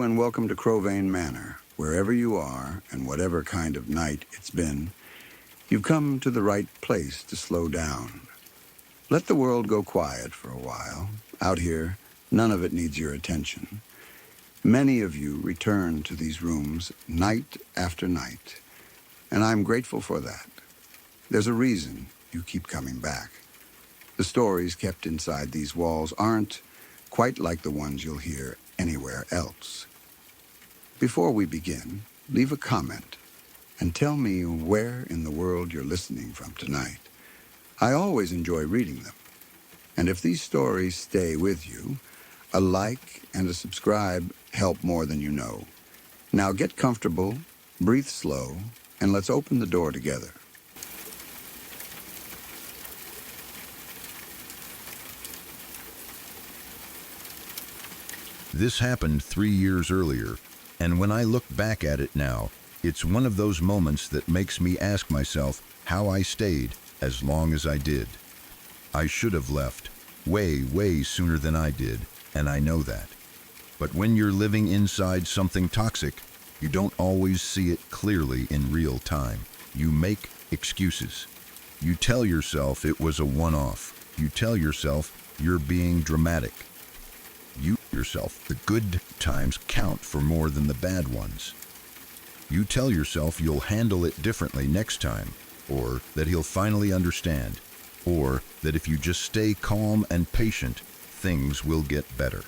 and welcome to Crowvane Manor. Wherever you are, and whatever kind of night it's been, you've come to the right place to slow down. Let the world go quiet for a while. Out here, none of it needs your attention. Many of you return to these rooms night after night, and I'm grateful for that. There's a reason you keep coming back. The stories kept inside these walls aren't quite like the ones you'll hear anywhere else. Before we begin, leave a comment and tell me where in the world you're listening from tonight. I always enjoy reading them. And if these stories stay with you, a like and a subscribe help more than you know. Now get comfortable, breathe slow, and let's open the door together. This happened 3 years earlier, and when I look back at it now, it's one of those moments that makes me ask myself how I stayed as long as I did. I should have left way sooner than I did, and I know that. But when you're living inside something toxic, you don't always see it clearly in real time. You make excuses. You tell yourself it was a one-off. You tell yourself you're being dramatic. You yourself the good times count for more than the bad ones. You tell yourself you'll handle it differently next time, or that he'll finally understand, or that if you just stay calm and patient, things will get better.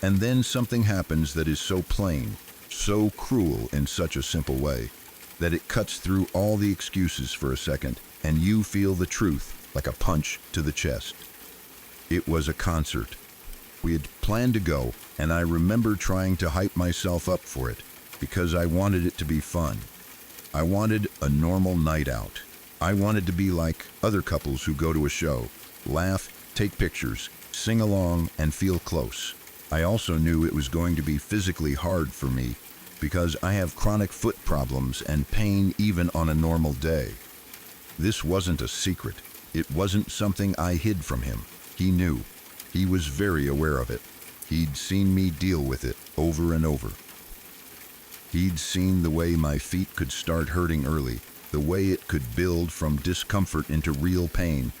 And then something happens that is so plain, so cruel in such a simple way, that it cuts through all the excuses for a second, and you feel the truth like a punch to the chest. It was a concert. We had planned to go, and I remember trying to hype myself up for it, because I wanted it to be fun. I wanted a normal night out. I wanted to be like other couples who go to a show, laugh, take pictures, sing along, and feel close. I also knew it was going to be physically hard for me, because I have chronic foot problems and pain even on a normal day. This wasn't a secret. It wasn't something I hid from him. He knew. He was very aware of it. He'd seen me deal with it over and over. He'd seen the way my feet could start hurting early, the way it could build from discomfort into real pain,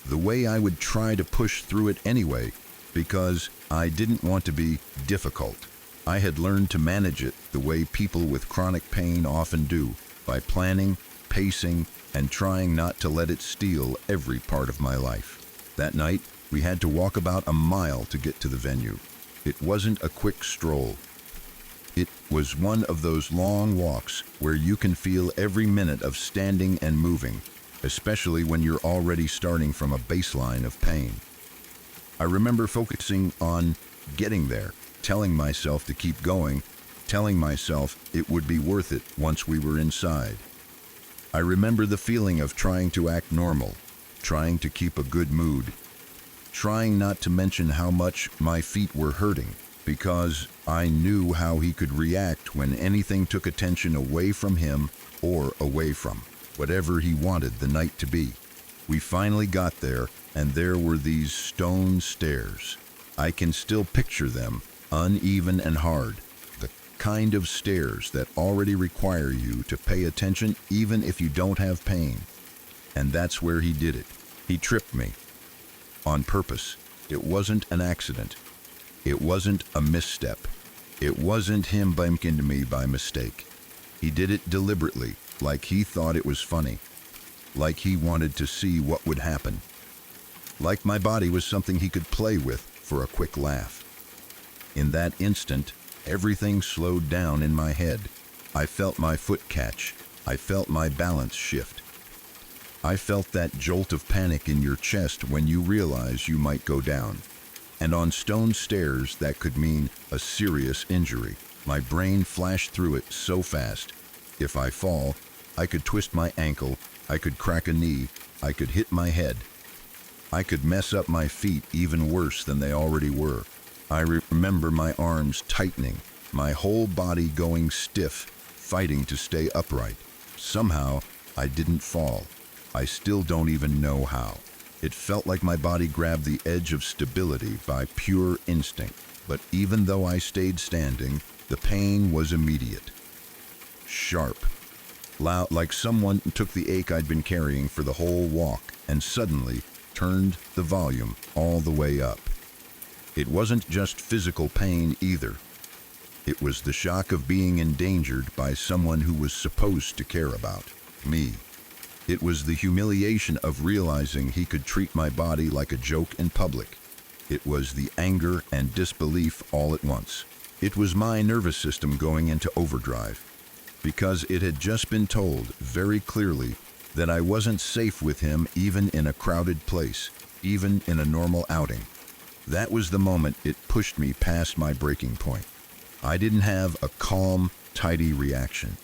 the way I would try to push through it anyway, because I didn't want to be difficult. I had learned to manage it the way people with chronic pain often do, by planning, pacing, and trying not to let it steal every part of my life. That night, we had to walk about a mile to get to the venue. It wasn't a quick stroll. It was one of those long walks where you can feel every minute of standing and moving, especially when you're already starting from a baseline of pain. I remember focusing on getting there, telling myself to keep going, telling myself it would be worth it once we were inside. I remember the feeling of trying to act normal, trying to keep a good mood, trying not to mention how much my feet were hurting, because I knew how he could react when anything took attention away from him or away from whatever he wanted the night to be. We finally got there, and there were these stone stairs. I can still picture them, uneven and hard, the kind of stairs that already require you to pay attention even if you don't have pain. And that's where he did it. He tripped me. On purpose. It wasn't an accident. It wasn't a misstep. It wasn't him bumping into me by mistake. He did it deliberately, like he thought it was funny, like he wanted to see what would happen, like my body was something he could play with for a quick laugh. In that instant, everything slowed down in my head. I felt my foot catch. I felt my balance shift. I felt that jolt of panic in your chest when you realize you might go down. And on stone stairs, that could mean a serious injury. My brain flashed through it so fast. If I fall, I could twist my ankle, I could crack a knee, I could hit my head. I could mess up my feet even worse than they already were. I remember my arms tightening, my whole body going stiff, fighting to stay upright. Somehow, I didn't fall. I still don't even know how. It felt like my body grabbed the edge of stability by pure instinct. But even though I stayed standing, the pain was immediate. Sharp. Loud, like someone took the ache I'd been carrying for the whole walk and suddenly turned the volume all the way up. It wasn't just physical pain either. It was the shock of being endangered by someone who was supposed to care about me. It was the humiliation of realizing he could treat my body like a joke in public. It was the anger and disbelief all at once. It was my nervous system going into overdrive, because it had just been told very clearly that I wasn't safe with him even in a crowded place, even in a normal outing. That was the moment it pushed me past my breaking point. I didn't have a calm, tidy reaction.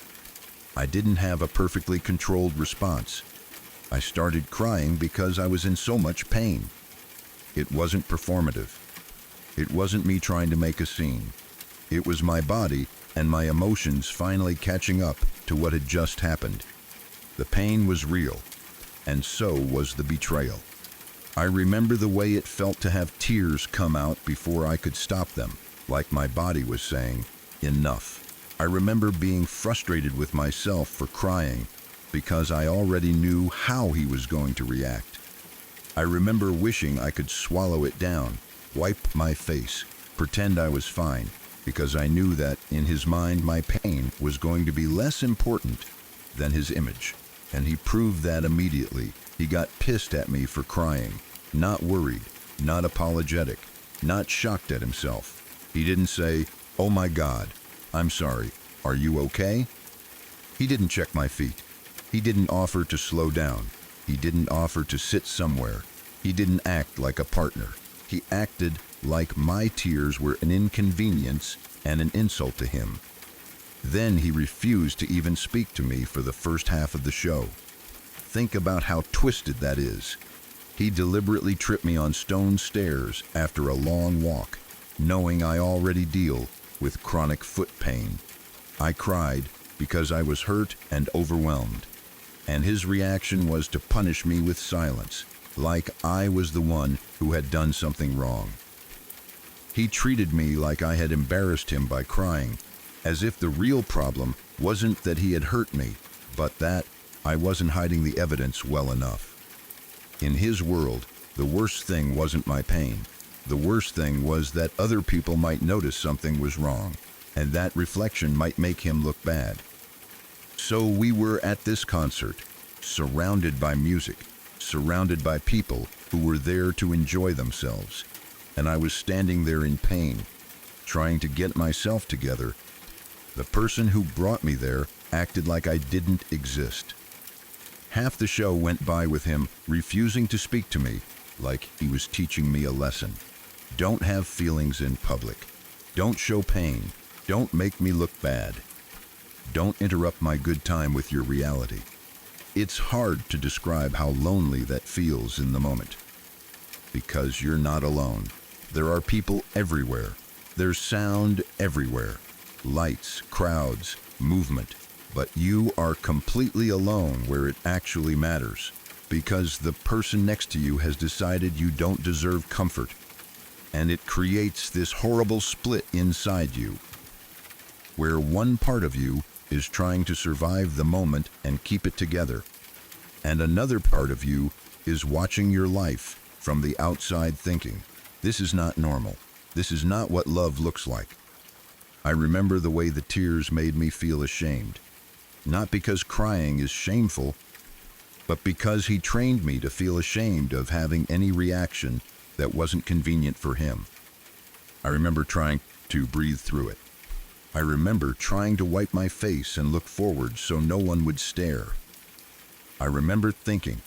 I didn't have a perfectly controlled response. I started crying because I was in so much pain. It wasn't performative. It wasn't me trying to make a scene. It was my body and my emotions finally catching up to what had just happened. The pain was real, and so was the betrayal. I remember the way it felt to have tears come out before I could stop them, like my body was saying, enough. I remember being frustrated with myself for crying because I already knew how he was going to react. I remember wishing I could swallow it down, wipe my face, pretend I was fine, because I knew that in his mind my pain was going to be less important than his image. And he proved that immediately. He got pissed at me for crying, not worried, not apologetic, not shocked at himself. He didn't say, "Oh my God, I'm sorry, are you okay?" He didn't check my feet. He didn't offer to slow down. He didn't offer to sit somewhere. He didn't act like a partner. He acted like my tears were an inconvenience and an insult to him. Then he refused to even speak to me for the first half of the show. Think about how twisted that is. He deliberately tripped me on stone stairs after a long walk, knowing I already deal with chronic foot pain. I cried because I was hurt and overwhelmed, and his reaction was to punish me with silence, like I was the one who had done something wrong. He treated me like I had embarrassed him by crying, as if the real problem wasn't that he had hurt me, but that I wasn't hiding the evidence well enough. In his world, the worst thing wasn't my pain. The worst thing was that other people might notice something was wrong, and that reflection might make him look bad. So we were at this concert, surrounded by music, surrounded by people who were there to enjoy themselves, and I was standing there in pain, trying to get myself together. The person who brought me there acted like I didn't exist. Half the show went by with him refusing to speak to me, like he was teaching me a lesson. Don't have feelings in public. Don't show pain. Don't make me look bad. Don't interrupt my good time with your reality. It's hard to describe how lonely that feels in the moment. Because you're not alone. There are people everywhere. There's sound everywhere. Lights, crowds, movement. But you are completely alone where it actually matters. Because the person next to you has decided you don't deserve comfort. And it creates this horrible split inside you, where one part of you is trying to survive the moment and keep it together, and another part of you is watching your life from the outside thinking, this is not normal. This is not what love looks like. I remember the way the tears made me feel ashamed, not because crying is shameful, but because he trained me to feel ashamed of having any reaction that wasn't convenient for him. I remember trying to breathe through it. I remember trying to wipe my face and look forward so no one would stare. I remember thinking,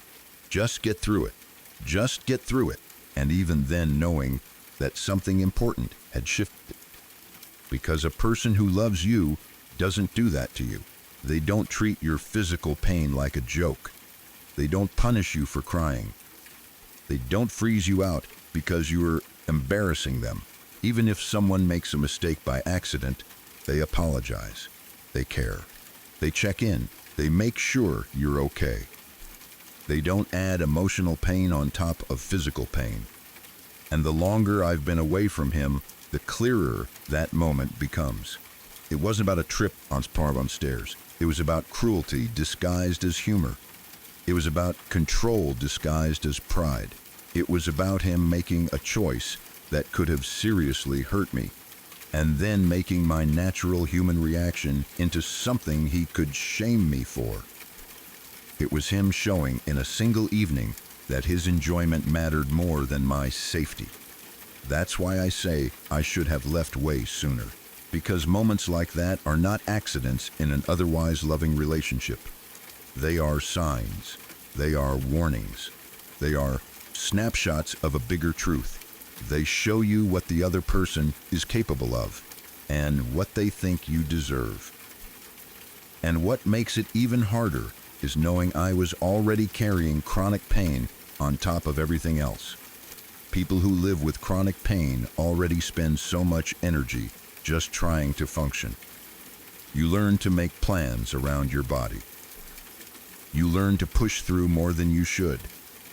just get through it, just get through it, and even then knowing that something important had shifted. Because a person who loves you doesn't do that to you. They don't treat your physical pain like a joke. They don't punish you for crying. They don't freeze you out because you're embarrassing them. Even if someone makes a mistake by accident, they apologize. They care. They check in. They make sure you're okay. They don't add emotional pain on top of physical pain. And the longer I've been away from him, the clearer that moment becomes. It wasn't about a trip on Sparvan stairs. It was about cruelty disguised as humor. It was about control disguised as pride. It was about him making a choice that could have seriously hurt me, and then making my natural human reaction into something he could shame me for. It was him showing in a single evening that his enjoyment mattered more than my safety. That's why I say I should have left way sooner, because moments like that are not accidents in an otherwise loving relationship. They are signs. They are warnings. They are snapshots of a bigger truth. They show you what the other person is capable of and what they think you deserve. And what makes it even harder is knowing I was already carrying chronic pain on top of everything else. People who live with chronic pain already spend so much energy just trying to function. You learn to make plans around your body. You learn to push through more than you should.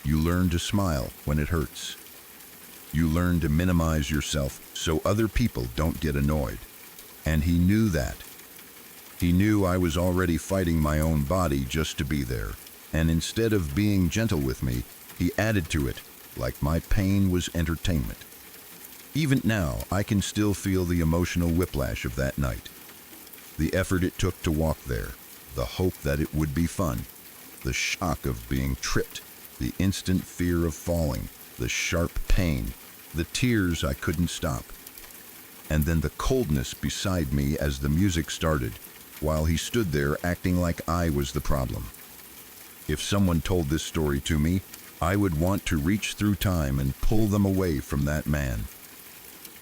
You learn to smile when it hurts. You learn to minimize yourself so other people don't get annoyed. And he knew that. He knew I was already fighting my own body just to be there. And instead of being gentle with me, he added to it, like my pain was entertainment. Even now, I can still feel the emotional whiplash of that night. The effort it took to walk there, the hope that it would be fun, the shock of being tripped, the instant fear of falling, the sharp pain, the tears I couldn't stop. And then the coldness beside me as the music started, while he stood there acting like I was the problem. If someone told this story to me, I would want to reach through time and pull them away from that man.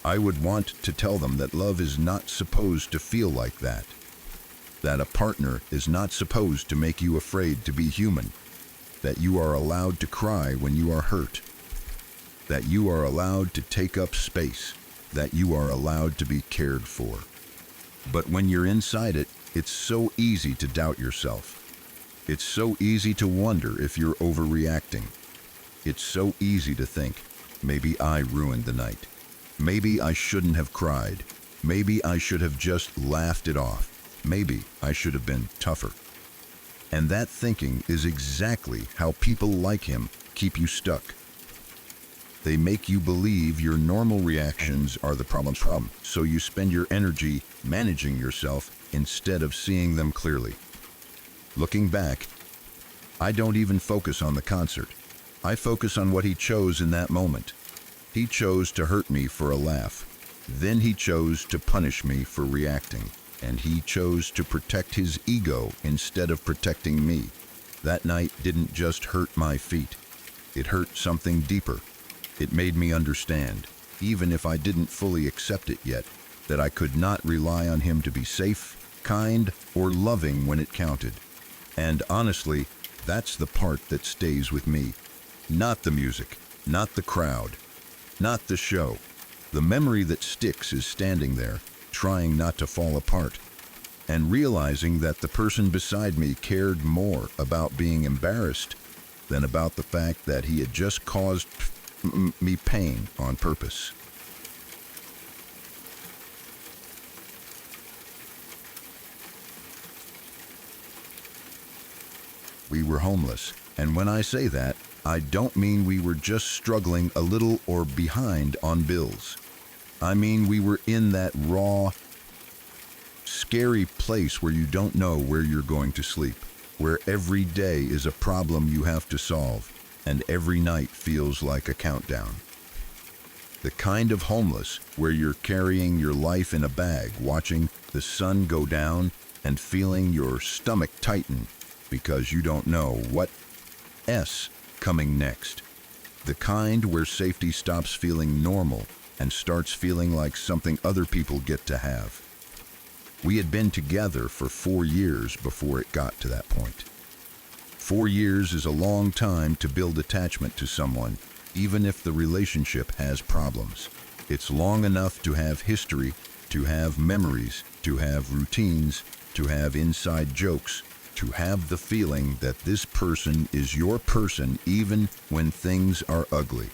I would want to tell them that love is not supposed to feel like that. That a partner is not supposed to make you afraid to be human. That you are allowed to cry when you are hurt. That you are allowed to take up space. That you are allowed to be cared for. But when you're inside it, it's so easy to doubt yourself. It's so easy to wonder if you're overreacting. It's so easy to think, maybe I ruined the night. Maybe I shouldn't have cried. Maybe I should have just laughed it off. Maybe I should have been tougher. And that thinking is exactly how people like him keep you stuck. They make you believe your normal reactions are the problem's problem, so you spend your energy managing yourself instead of seeing them clearly. Looking back, I don't even focus on the concert. I focus on what he chose in that moment. He chose to hurt me for a laugh. Then he chose to punish me for reacting. And he chose to protect his ego instead of protecting me. That night didn't just hurt my feet. It hurt something deeper. It made me understand, even if I didn't fully accept it yet, that I could not rely on him to be safe, kind, or loving when it counted. And honestly, that's the part that stays with me. Not the music, not the crowd, not the show. The memory that sticks is standing there, trying not to fall apart, and realizing that the person beside me cared more about being embarrassed than about the fact that he had just caused me pain on purpose. We were homeless, and when I say that, I don't mean we were just struggling a little or behind on bills. I mean we were in that raw, scary place where you don't know where you're going to sleep, where every day is a problem you have to solve, and every night feels like a countdown. The kind of homeless where you're carrying your life in a bag, watching the sun go down and feeling your stomach tighten because you don't know what's coming next. The kind where safety stops feeling normal and starts feeling like something other people get to have. We had been together for 4 years before it got to that point. 4 years is a long time to build attachment to someone, even if the relationship has problems. It's long enough to have history, to have memories, to have routines, to have inside jokes, to have the feeling that this person is your person even when things are ugly.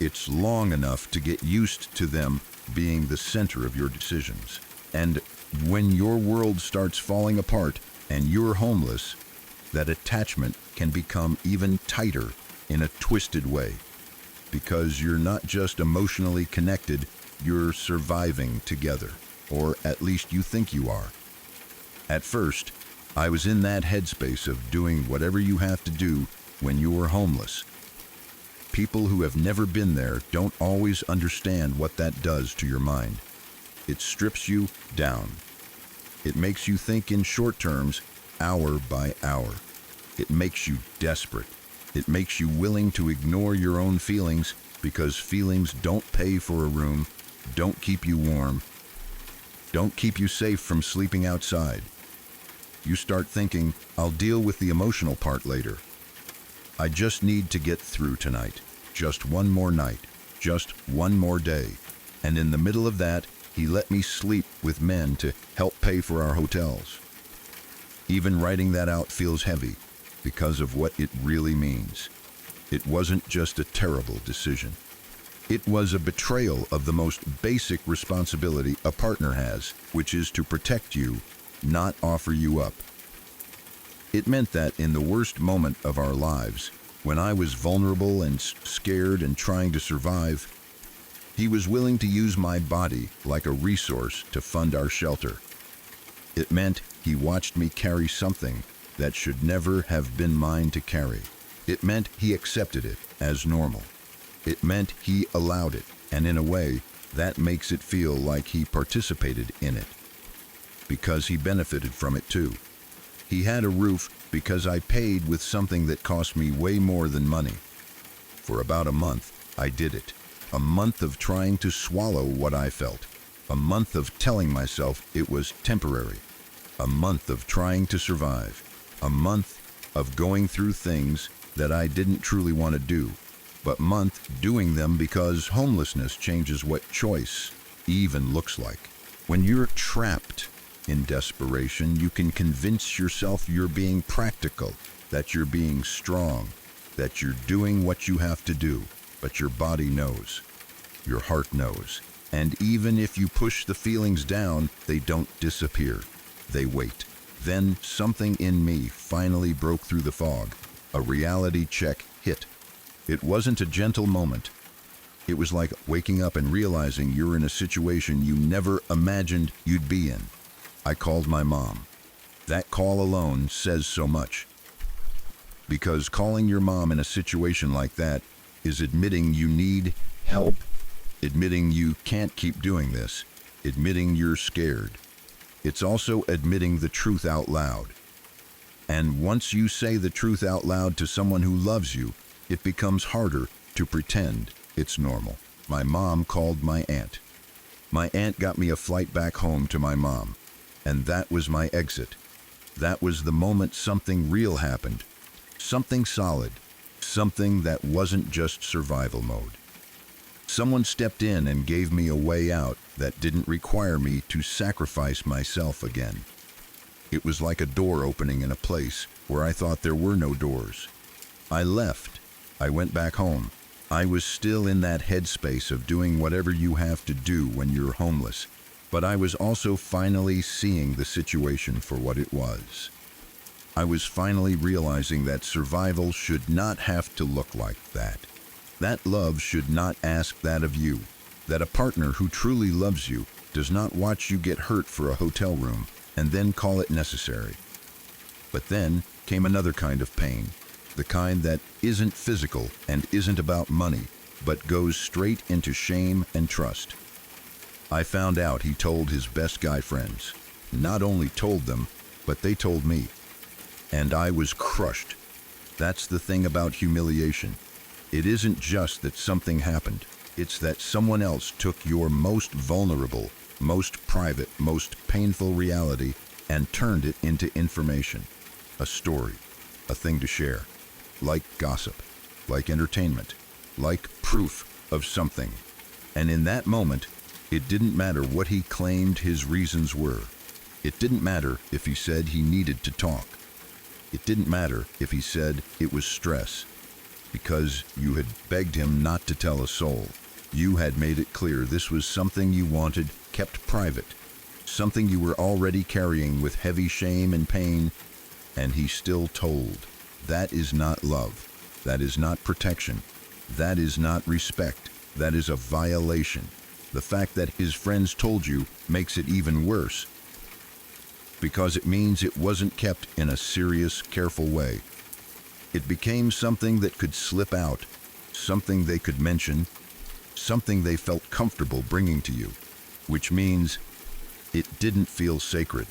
It's long enough to get used to them being the center of your decisions. And when your world starts falling apart and you're homeless, that attachment can become even tighter in a twisted way. Because you're not just emotionally connected, you're surviving together. Or at least you think you are. At first, I was in that headspace of doing whatever you have to do when you're homeless. People who have never been there don't always understand what that does to your mind. It strips you down. It makes you think in short terms, hour by hour. It makes you desperate. It makes you willing to ignore your own feelings because feelings don't pay for a room, don't keep you warm, don't keep you safe from sleeping outside. You start thinking, I'll deal with the emotional part later. I just need to get through tonight. Just one more night. Just one more day. And in the middle of that, he let me sleep with men to help pay for our hotels. Even writing that out feels heavy because of what it really means. It wasn't just a terrible decision. It was a betrayal of the most basic responsibility a partner has, which is to protect you, not offer you up. It meant that in the worst moment of our lives, when I was vulnerable and scared and trying to survive, he was willing to use my body like a resource to fund our shelter. It meant he watched me carry something that should never have been mine to carry. It meant he accepted it as normal. It meant he allowed it, and in a way, that makes it feel like he participated in it, because he benefited from it too. He had a roof because I paid with something that cost me way more than money. For about a month, I did it. A month of trying to swallow what I felt. A month of telling myself it was temporary. A month of trying to survive. A month of going through things that I didn't truly want to do, but month doing them because homelessness changes what choice even looks like. When you're trapped in desperation, you can convince yourself you're being practical, that you're being strong, that you're doing what you have to do, but your body knows, your heart knows. And even if you push the feelings down, they don't disappear. They wait. Then something in me finally broke through the fog. A reality check hit. It wasn't a gentle moment. It was like waking up and realizing you're in a situation you never imagined you'd be in. I called my mom. That call alone says so much. Because calling your mom in a situation like that is admitting you need help, admitting you can't keep doing this, admitting you're scared. It's also admitting the truth out loud. And once you say the truth out loud to someone who loves you, it becomes harder to pretend it's normal. My mom called my aunt. My aunt got me a flight back home to my mom, and that was my exit. That was the moment something real happened. Something solid. Something that wasn't just survival mode. Someone stepped in and gave me a way out that didn't require me to sacrifice myself again. It was like a door opening in a place where I thought there were no doors. I left. I went back home. I was still in that headspace of doing whatever you have to do when you're homeless, but I was also finally seeing the situation for what it was. I was finally realizing that survival should not have to look like that. That love should not ask that of you. That a partner who truly loves you does not watch you get hurt for a hotel room and then call it necessary. But then came another kind of pain, the kind that isn't physical and isn't about money, but goes straight into shame and trust. I found out he told his best guy friends. Not only told them, but they told me. And I was crushed. That's the thing about humiliation. It isn't just that something happened. It's that someone else took your most vulnerable, most private, most painful reality and turned it into information. A story. A thing to share. Like gossip. Like entertainment. Like proof of something. And in that moment, it didn't matter what he claimed his reasons were. It didn't matter if he said he needed to talk. It didn't matter if he said it was stress, because you had begged him not to tell a soul. You had made it clear this was something you wanted kept private, something you were already carrying with heavy shame and pain, and he still told. That is not love. That is not protection. That is not respect. That is a violation. The fact that his friends told you makes it even worse, because it means it wasn't kept in a serious, careful way. It became something that could slip out, something they could mention, something they felt comfortable bringing to you, which means it didn't feel sacred.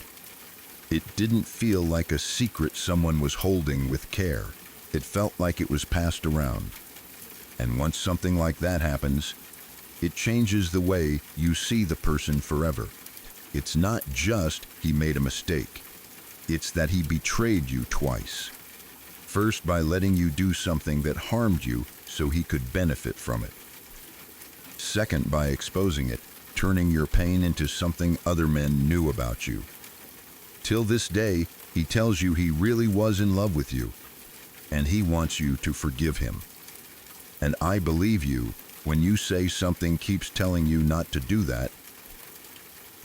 It didn't feel like a secret someone was holding with care. It felt like it was passed around. And once something like that happens, it changes the way you see the person forever. It's not just he made a mistake. It's that he betrayed you twice. First, by letting you do something that harmed you so he could benefit from it. Second, by exposing it, turning your pain into something other men knew about you. Till this day, he tells you he really was in love with you, and he wants you to forgive him. And I believe you when you say something keeps telling you not to do that,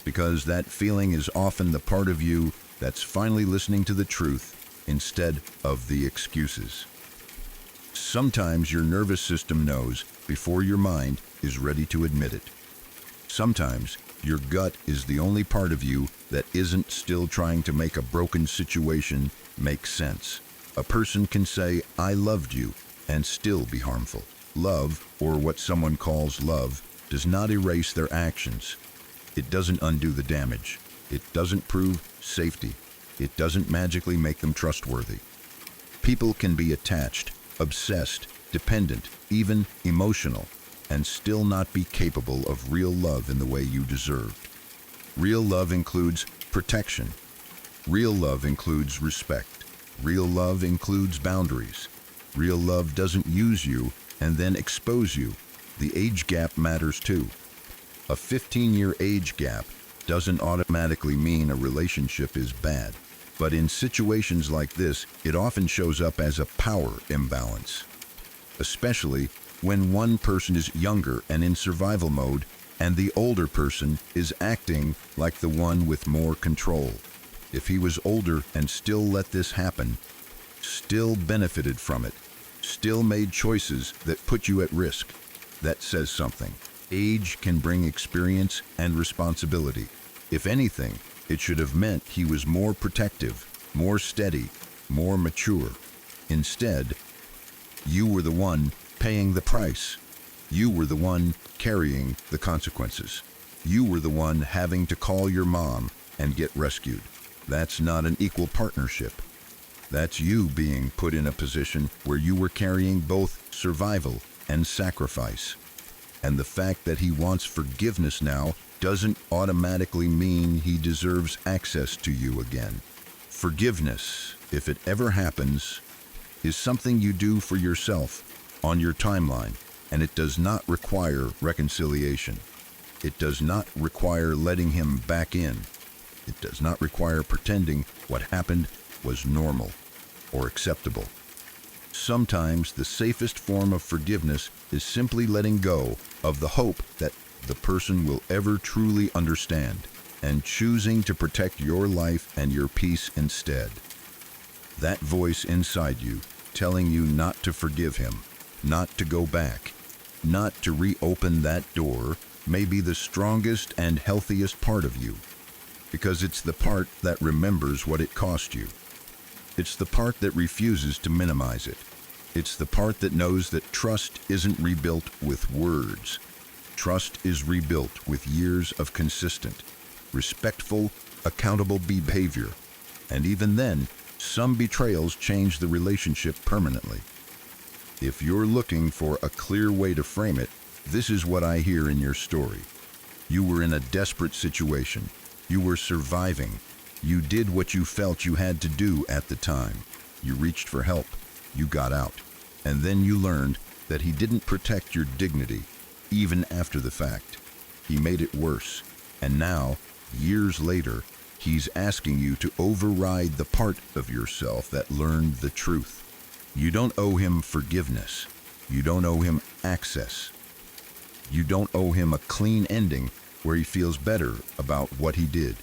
because that feeling is often the part of you that's finally listening to the truth instead of the excuses. Sometimes your nervous system knows before your mind is ready to admit it. Sometimes your gut is the only part of you that isn't still trying to make a broken situation make sense. A person can say, "I loved you," and still be harmful. Love, or what someone calls love, does not erase their actions. It doesn't undo the damage. It doesn't prove safety. It doesn't magically make them trustworthy. People can be attached, obsessed, dependent, even emotional, and still not be capable of real love in the way you deserved. Real love includes protection. Real love includes respect. Real love includes boundaries. Real love doesn't use you and then expose you. The age gap matters too. A 15-year age gap doesn't automatically mean a relationship is bad. But in situations like this, it often shows up as a power imbalance, especially when one person is younger and in survival mode, and the older person is acting like the one with more control. If he was older and still let this happen, still benefited from it, still made choices that put you at risk, that says something. Age can bring experience and responsibility. If anything, it should have meant he was more protective, more steady, more mature. Instead, you were the one paying the price. You were the one carrying the consequences. You were the one having to call your mom and get rescued. That's not an equal partnership. That's you being put in a position where you were carrying both survival and sacrifice. And the fact that he wants forgiveness now doesn't automatically mean he deserves access to you again. Forgiveness, if it ever happens, is something you do for yourself on your timeline, and it does not require reconciliation. It does not require letting him back in. It does not require pretending what happened was normal or acceptable. Sometimes the safest form of forgiveness is simply letting go of the hope that the person will ever truly understand, and choosing to protect your life and your peace instead. That voice inside you telling you not to forgive him, not to go back, not to reopen that door, may be the strongest and healthiest part of you, because it's the part that remembers what it cost you. It's the part that refuses to minimize it. It's the part that knows that trust isn't rebuilt with words. Trust is rebuilt with years of consistent, respectful, accountable behavior. And even then, some betrayals change the relationship permanently. If you're looking for a clear way to frame it, this is what I hear in your story. You were in a desperate situation. You were surviving. You did what you felt you had to do at the time. You reached for help. You got out. And then you learned that he didn't protect your dignity, even after the fact. He made it worse. And now, years later, he's asking you to override the part of yourself that learned the truth. You don't owe him forgiveness. You don't owe him access. You don't owe him a clean ending where he feels better about what he did.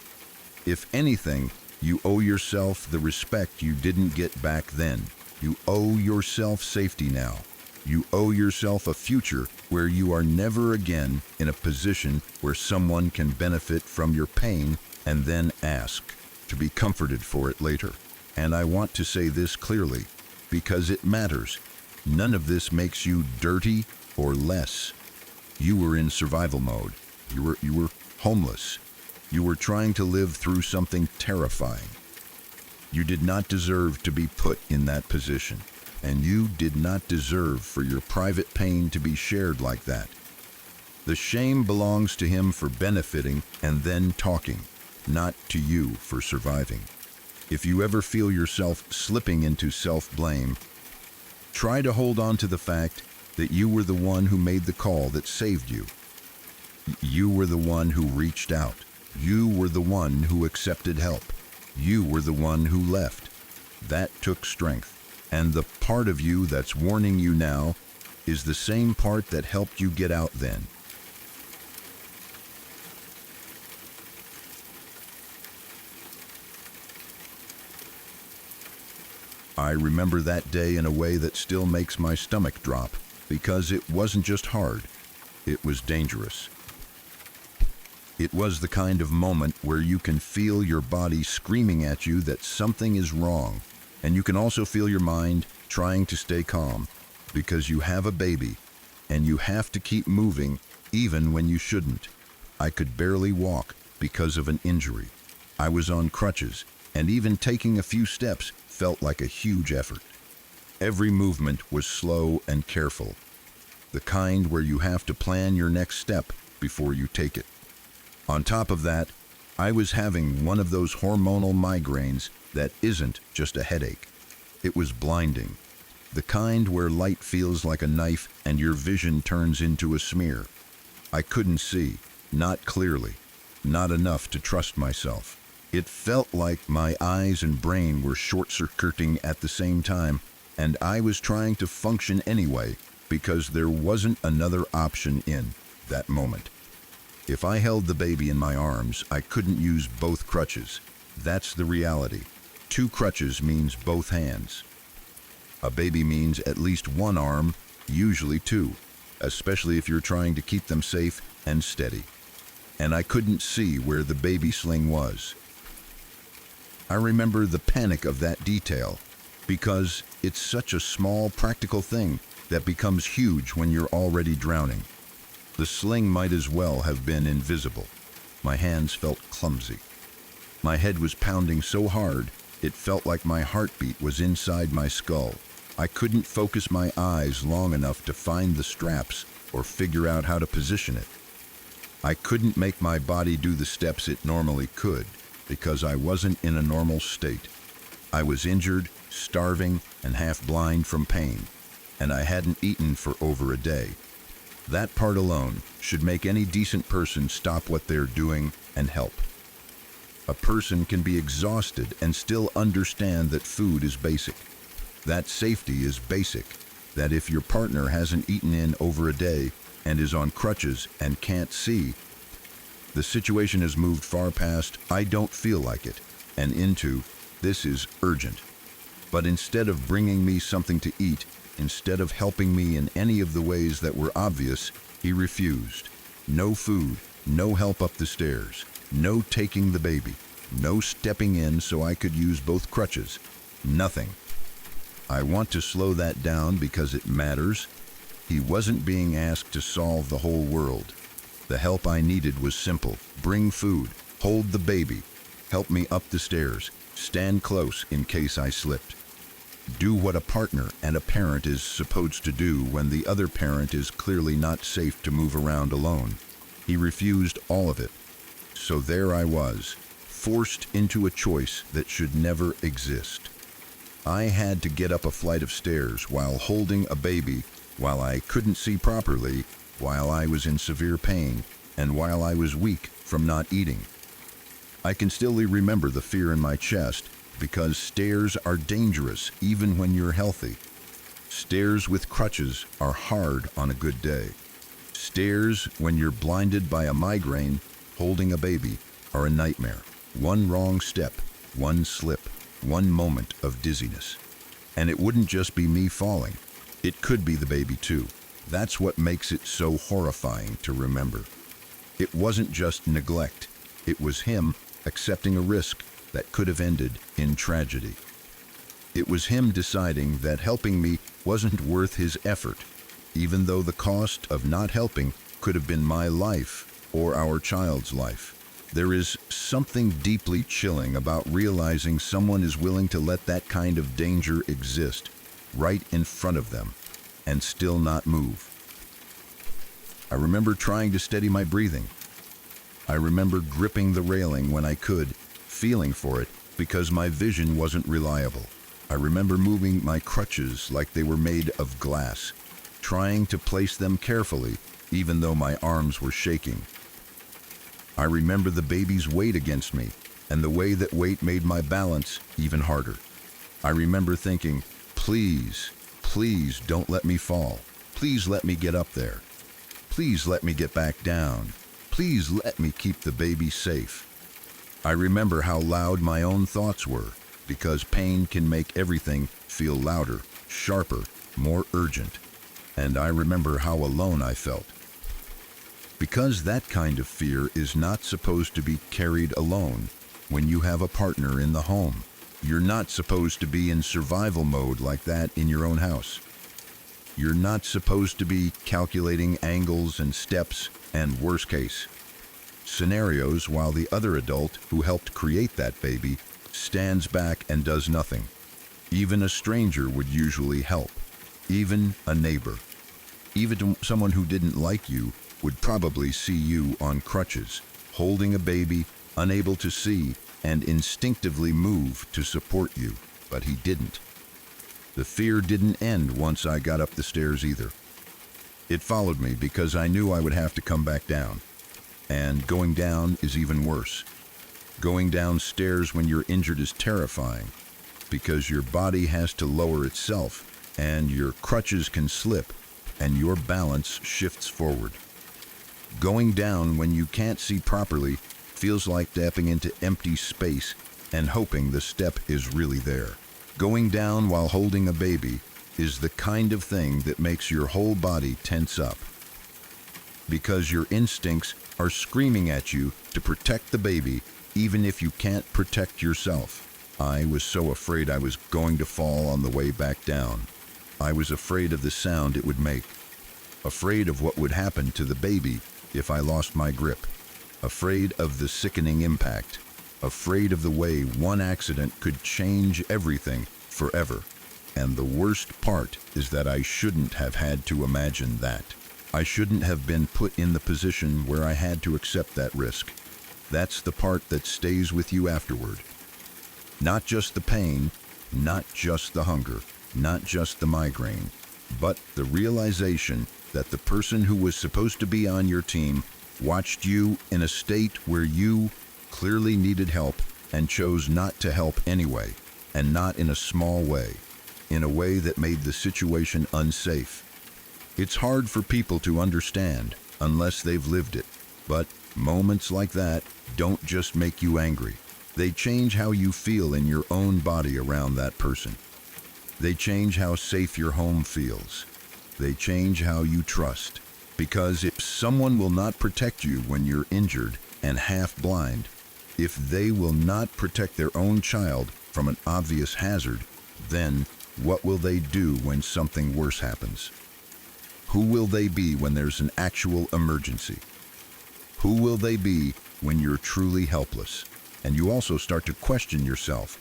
If anything, you owe yourself the respect you didn't get back then. You owe yourself safety now. You owe yourself a future where you are never again in a position where someone can benefit from your pain and then ask to be comforted for it later. And I want to say this clearly, because it matters. None of this makes you dirty or less. You were in survival mode. You were homeless. You were trying to live through something terrifying. You did not deserve to be put in that position, and you did not deserve for your private pain to be shared like that. The shame belongs to him for benefiting and then talking, not to you for surviving. If you ever feel yourself slipping into self-blame, try to hold on to the fact that you were the one who made the call that saved you. You were the one who reached out. You were the one who accepted help. You were the one who left. That took strength. And the part of you that's warning you now is the same part that helped you get out then. I remember that day in a way that still makes my stomach drop, because it wasn't just hard, it was dangerous. It was the kind of moment where you can feel your body screaming at you that something is wrong, and you can also feel your mind trying to stay calm, because you have a baby, and you have to keep moving even when you shouldn't. I could barely walk because of an injury. I was on crutches, and even taking a few steps felt like a huge effort. Every movement was slow and careful, the kind where you have to plan your next step before you take it. On top of that, I was having one of those hormonal migraines that isn't just a headache. It was blinding, the kind where light feels like a knife and your vision turns into a smear. I couldn't see, not clearly, not enough to trust myself. It felt like my eyes and brain were short-circuiting at the same time, and I was trying to function anyway because there wasn't another option in that moment. If I held the baby in my arms, I couldn't use both crutches. That's the reality. 2 crutches means both hands. A baby means at least 1 arm, usually 2, especially if you're trying to keep them safe and steady. And I couldn't see where the baby sling was. I remember the panic of that detail, because it's such a small, practical thing that becomes huge when you're already drowning. The sling might as well have been invisible. My hands felt clumsy. My head was pounding so hard, it felt like my heartbeat was inside my skull. I couldn't focus my eyes long enough to find the straps or figure out how to position it. I couldn't make my body do the steps it normally could, because I wasn't in a normal state. I was injured, starving, and half blind from pain, and I hadn't eaten for over a day. That part alone should make any decent person stop what they're doing and help. A person can be exhausted and still understand that food is basic, that safety is basic, that if your partner hasn't eaten in over a day and is on crutches and can't see, the situation has moved far past "I don't feel like it" and into "this is urgent." But instead of bringing me something to eat, instead of helping me in any of the ways that were obvious, he refused. No food, no help up the stairs, no taking the baby, no stepping in so I could use both crutches. Nothing. I want to slow that down because it matters. He wasn't being asked to solve the whole world. The help I needed was simple. Bring food, hold the baby, help me up the stairs, stand close in case I slipped. Do what a partner and a parent is supposed to do when the other parent is clearly not safe to move around alone. He refused all of it. So there I was, forced into a choice that should never exist. I had to get up a flight of stairs while holding a baby, while I couldn't see properly, while I was in severe pain, and while I was weak from not eating. I can still remember the fear in my chest, because stairs are dangerous even when you're healthy. Stairs with crutches are hard on a good day. Stairs, when you're blinded by a migraine, holding a baby, are a nightmare. One wrong step, one slip, one moment of dizziness. And it wouldn't just be me falling. It could be the baby too. That's what makes it so horrifying to remember. It wasn't just neglect. It was him accepting a risk that could have ended in tragedy. It was him deciding that helping me wasn't worth his effort, even though the cost of not helping could have been my life or our child's life. There is something deeply chilling about realizing someone is willing to let that kind of danger exist right in front of them and still not move. I remember trying to steady my breathing. I remember gripping the railing when I could, feeling for it because my vision wasn't reliable. I remember moving my crutches like they were made of glass, trying to place them carefully even though my arms were shaking. I remember the baby's weight against me and the way that weight made my balance even harder. I remember thinking, please, please don't let me fall. Please let me get up there. Please let me get back down. Please let me keep the baby safe. I remember how loud my own thoughts were, because pain can make everything feel louder, sharper, more urgent. And I remember how alone I felt. Because that kind of fear is not supposed to be carried alone when you have a partner in the home. You're not supposed to be in survival mode like that in your own house. You're not supposed to be calculating angles and steps and worst case scenarios while the other adult who helped create that baby stands back and does nothing. Even a stranger would usually help. Even a neighbor. Even someone who didn't like you would probably see you on crutches, holding a baby, unable to see, and instinctively move to support you, but he didn't. The fear didn't end once I got up the stairs either. It followed me because I knew I would have to come back down. And going down is even worse. Going downstairs when you're injured is terrifying because your body has to lower itself and your crutches can slip and your balance shifts forward. Going down when you can't see properly feels like stepping into empty space and hoping the step is really there. Going down while holding a baby is the kind of thing that makes your whole body tense up. Because your instincts are screaming at you to protect the baby even if you can't protect yourself. I was so afraid I was going to fall on the way back down. I was afraid of the sound it would make. Afraid of what would happen to the baby if I lost my grip. Afraid of the sickening impact. Afraid of the way one accident could change everything forever. And the worst part is that I shouldn't have had to imagine that. I shouldn't have been put in the position where I had to accept that risk. That's the part that stays with you afterward. Not just the pain, not just the hunger, not just the migraine, but the realization that the person who was supposed to be on your team watched you in a state where you clearly needed help and chose not to help anyway, and not in a small way, in a way that made the situation unsafe. It's hard for people to understand unless they've lived it, but moments like that don't just make you angry. They change how you feel in your own body around that person. They change how safe your home feels. They change how you trust. Because if someone will not protect you when you're injured and half blind, if they will not protect their own child from an obvious hazard, then what will they do when something worse happens? Who will they be when there's an actual emergency? Who will they be when you're truly helpless? And you also start to question yourself,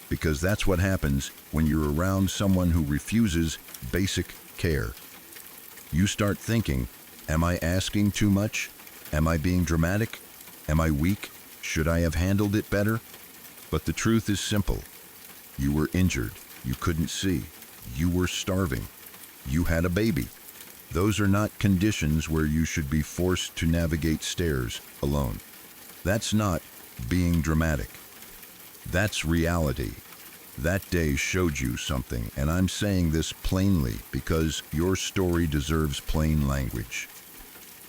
because that's what happens when you're around someone who refuses basic care. You start thinking, am I asking too much? Am I being dramatic? Am I weak? Should I have handled it better? But the truth is simple. You were injured. You couldn't see. You were starving. You had a baby. Those are not conditions where you should be forced to navigate stairs alone. That's not being dramatic. That's reality. That day showed you something, and I'm saying this plainly because your story deserves plain language.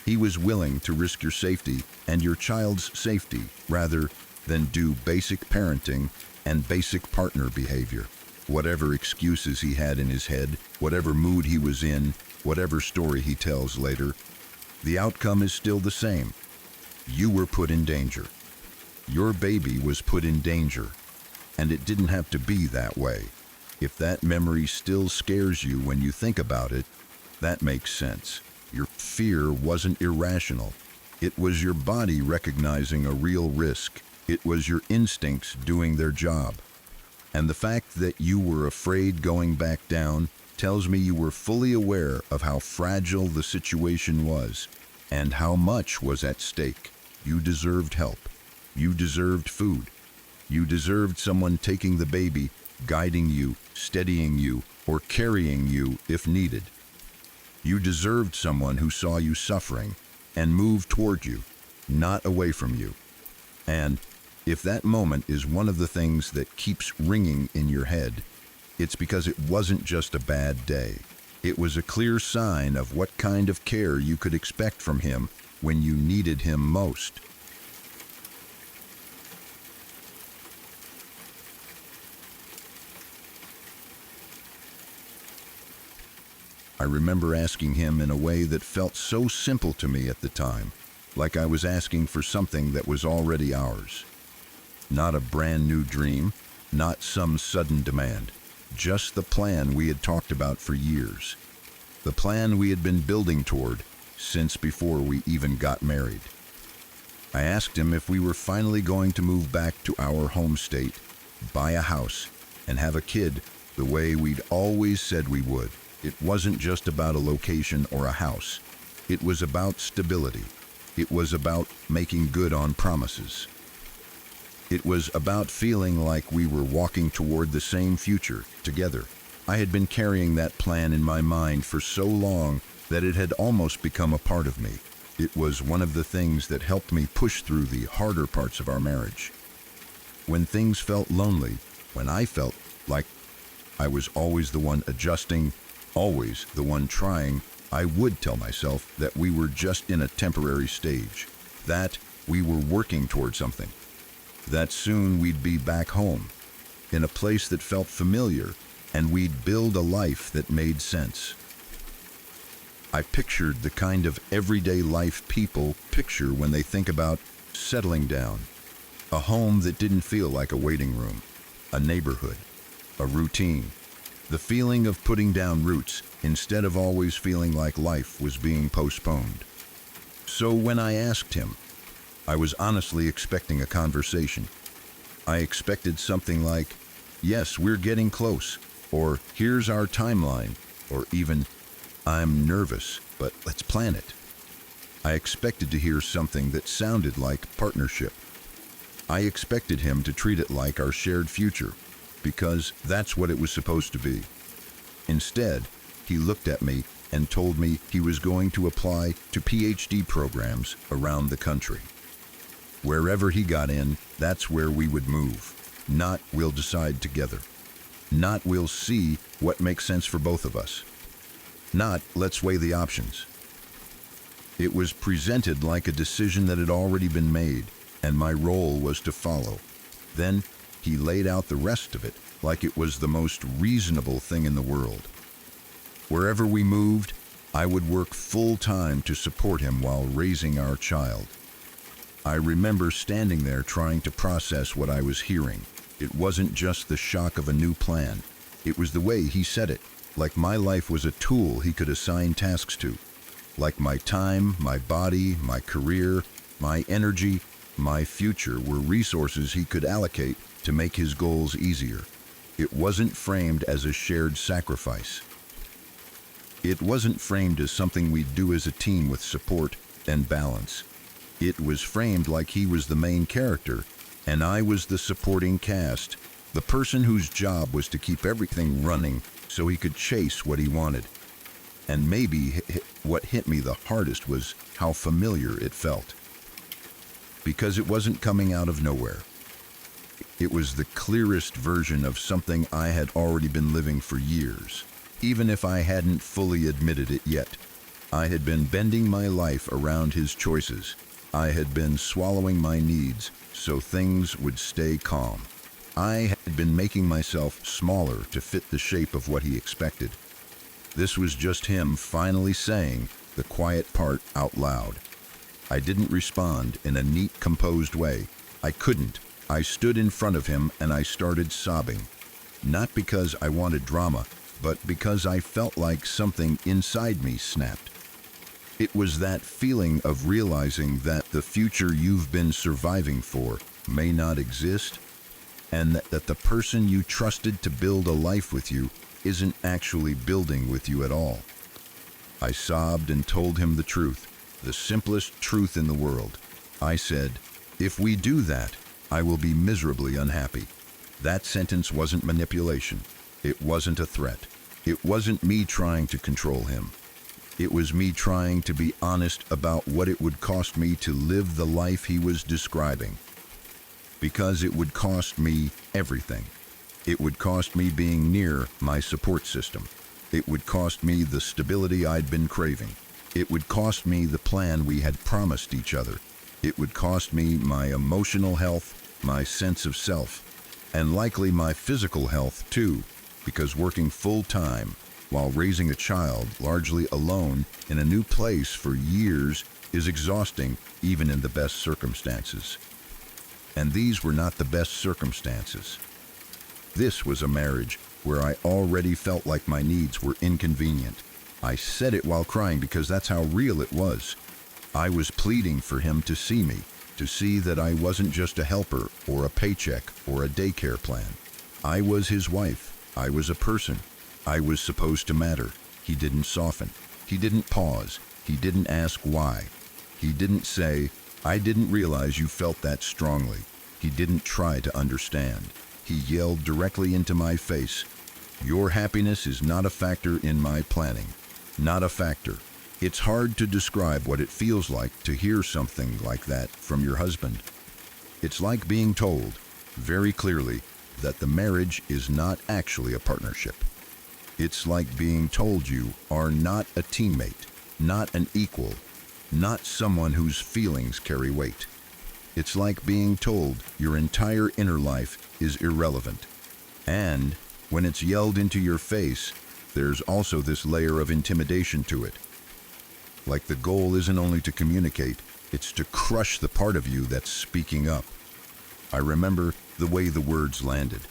He was willing to risk your safety and your child's safety rather than do basic parenting and basic partner behavior. Whatever excuses he had in his head, whatever mood he was in, whatever story he tells later, the outcome is still the same. You were put in danger. Your baby was put in danger, and it didn't have to be that way. If that memory still scares you when you think about it, that makes sense. Your fear wasn't irrational. It was your body recognizing a real risk. It was your instincts doing their job. And the fact that you were afraid going back down tells me you were fully aware of how fragile the situation was and how much was at stake. You deserved help. You deserved food. You deserved someone taking the baby, guiding you, steadying you, or carrying you if needed. You deserved someone who saw you suffering and moved toward you, not away from you. And if that moment is one of the things that keeps ringing in your head, it's because it wasn't just a bad day. It was a clear sign of what kind of care you could expect from him when you needed him most. I remember asking him in a way that felt so simple to me at the time, like I was asking for something that was already ours. Not a brand new dream, not some sudden demand, just the plan we had talked about for years. The plan we had been building toward since before we even got married. I asked him if we were finally going to move back to our home state, buy a house, and have a kid the way we'd always said we would. It wasn't just about a location or a house. It was about stability. It was about making good on promises. It was about feeling like we were walking toward the same future together. I had been carrying that plan in my mind for so long that it had almost become a part of me. It was one of the things that helped me push through the harder parts of our marriage. When things felt lonely, when I felt like I was always the one adjusting, always the one trying, I would tell myself that we were just in a temporary stage, that we were working toward something, that soon we'd be back home, in a place that felt familiar, and we'd build a life that made sense. I pictured the kind of everyday life people picture when they think about settling down, a home that didn't feel like a waiting room, a neighborhood, a routine. The feeling of putting down roots instead of always feeling like life was being postponed. So when I asked him, I was honestly expecting a conversation. I expected something like, "Yes, we're getting close," or "Here's our timeline," or even, "I'm nervous, but let's plan it." I expected to hear something that sounded like partnership. I expected him to treat it like our shared future, because that's what it was supposed to be. Instead, he looked at me and told me he was going to apply to PhD programs around the country. Wherever he got in, that's where we would move. Not we'll decide together. Not we'll see what makes sense for both of us. Not let's weigh the options. It was presented like a decision that had already been made, and my role was to follow. Then he laid out the rest of it like it was the most reasonable thing in the world. Wherever we moved, I would work full-time to support him while raising our child. I remember standing there trying to process what I was hearing. It wasn't just the shock of a new plan. It was the way he said it, like my life was a tool he could assign tasks to. Like my time, my body, my career, my energy, my future were resources he could allocate to make his goals easier. It wasn't framed as a shared sacrifice. It wasn't framed as something we'd do as a team with support and balance. It was framed like he was the main character, and I was the supporting cast, the person whose job was to keep everything running so he could chase what he wanted. And maybe what hit me the hardest was how familiar it felt. Because it wasn't coming out of nowhere. It was the clearest version of something I had already been living for years, even if I hadn't fully admitted it yet. I had been bending my life around his choices. I had been swallowing my needs so things would stay calm. I had been making myself smaller to fit the shape of what he expected. This was just him finally saying the quiet part out loud. I didn't respond in a neat, composed way. I couldn't. I stood in front of him and I started sobbing. Not because I wanted drama, but because I felt like something inside me snapped. It was that feeling of realizing that the future you've been surviving for may not exist, and that the person you trusted to build a life with you isn't actually building with you at all. I sobbed and told him the truth, the simplest truth in the world. I said, "If we do that, I will be miserably unhappy." That sentence wasn't manipulation. It wasn't a threat. It wasn't me trying to control him. It was me trying to be honest about what it would cost me to live the life he was describing. Because it would cost me everything. It would cost me being near my support system. It would cost me the stability I'd been craving. It would cost me the plan we had promised each other. It would cost me my emotional health, my sense of self, and likely my physical health too, because working full-time while raising a child largely alone in a new place for years is exhausting even in the best circumstances. And these were not the best circumstances. This was a marriage where I already felt like my needs were inconvenient. I said it while crying because that's how real it was. I was pleading for him to see me, to see that I wasn't just a helper or a paycheck or a daycare plan. I was his wife. I was a person. I was supposed to matter. He didn't soften. He didn't pause. He didn't ask why. He didn't say, "I didn't realize you felt that strongly." He didn't try to understand. He yelled directly into my face, "Your happiness is not a factor in my planning. Not a factor." It's hard to describe what it feels like to hear something like that from your husband. It's like being told, very clearly, that the marriage is not actually a partnership. It's like being told you are not a teammate, not an equal, not someone whose feelings carry weight. It's like being told your entire inner life is irrelevant. And when it's yelled into your face, there's also this layer of intimidation to it. Like the goal isn't only to communicate, it's to crush the part of you that's speaking up. I remember the way the words landed.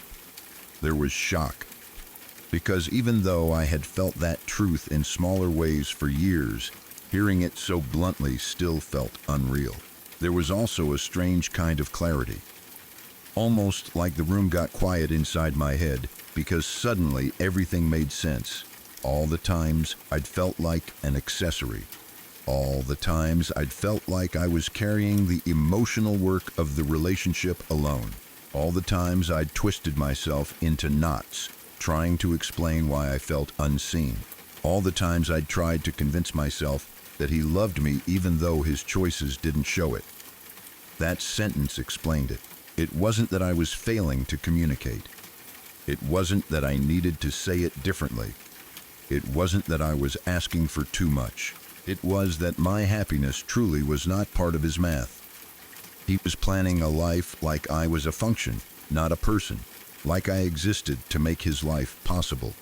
There was shock. Because even though I had felt that truth in smaller ways for years, hearing it so bluntly still felt unreal. There was also a strange kind of clarity. Almost like the room got quiet inside my head, because suddenly everything made sense. All the times I'd felt like an accessory. All the times I'd felt like I was carrying the emotional work of the relationship alone. All the times I'd twisted myself into knots, trying to explain why I felt unseen. All the times I'd tried to convince myself that he loved me even though his choices didn't show it. That sentence explained it. It wasn't that I was failing to communicate. It wasn't that I needed to say it differently. It wasn't that I was asking for too much. It was that my happiness truly was not part of his math. He was planning a life like I was a function, not a person, like I existed to make his life possible.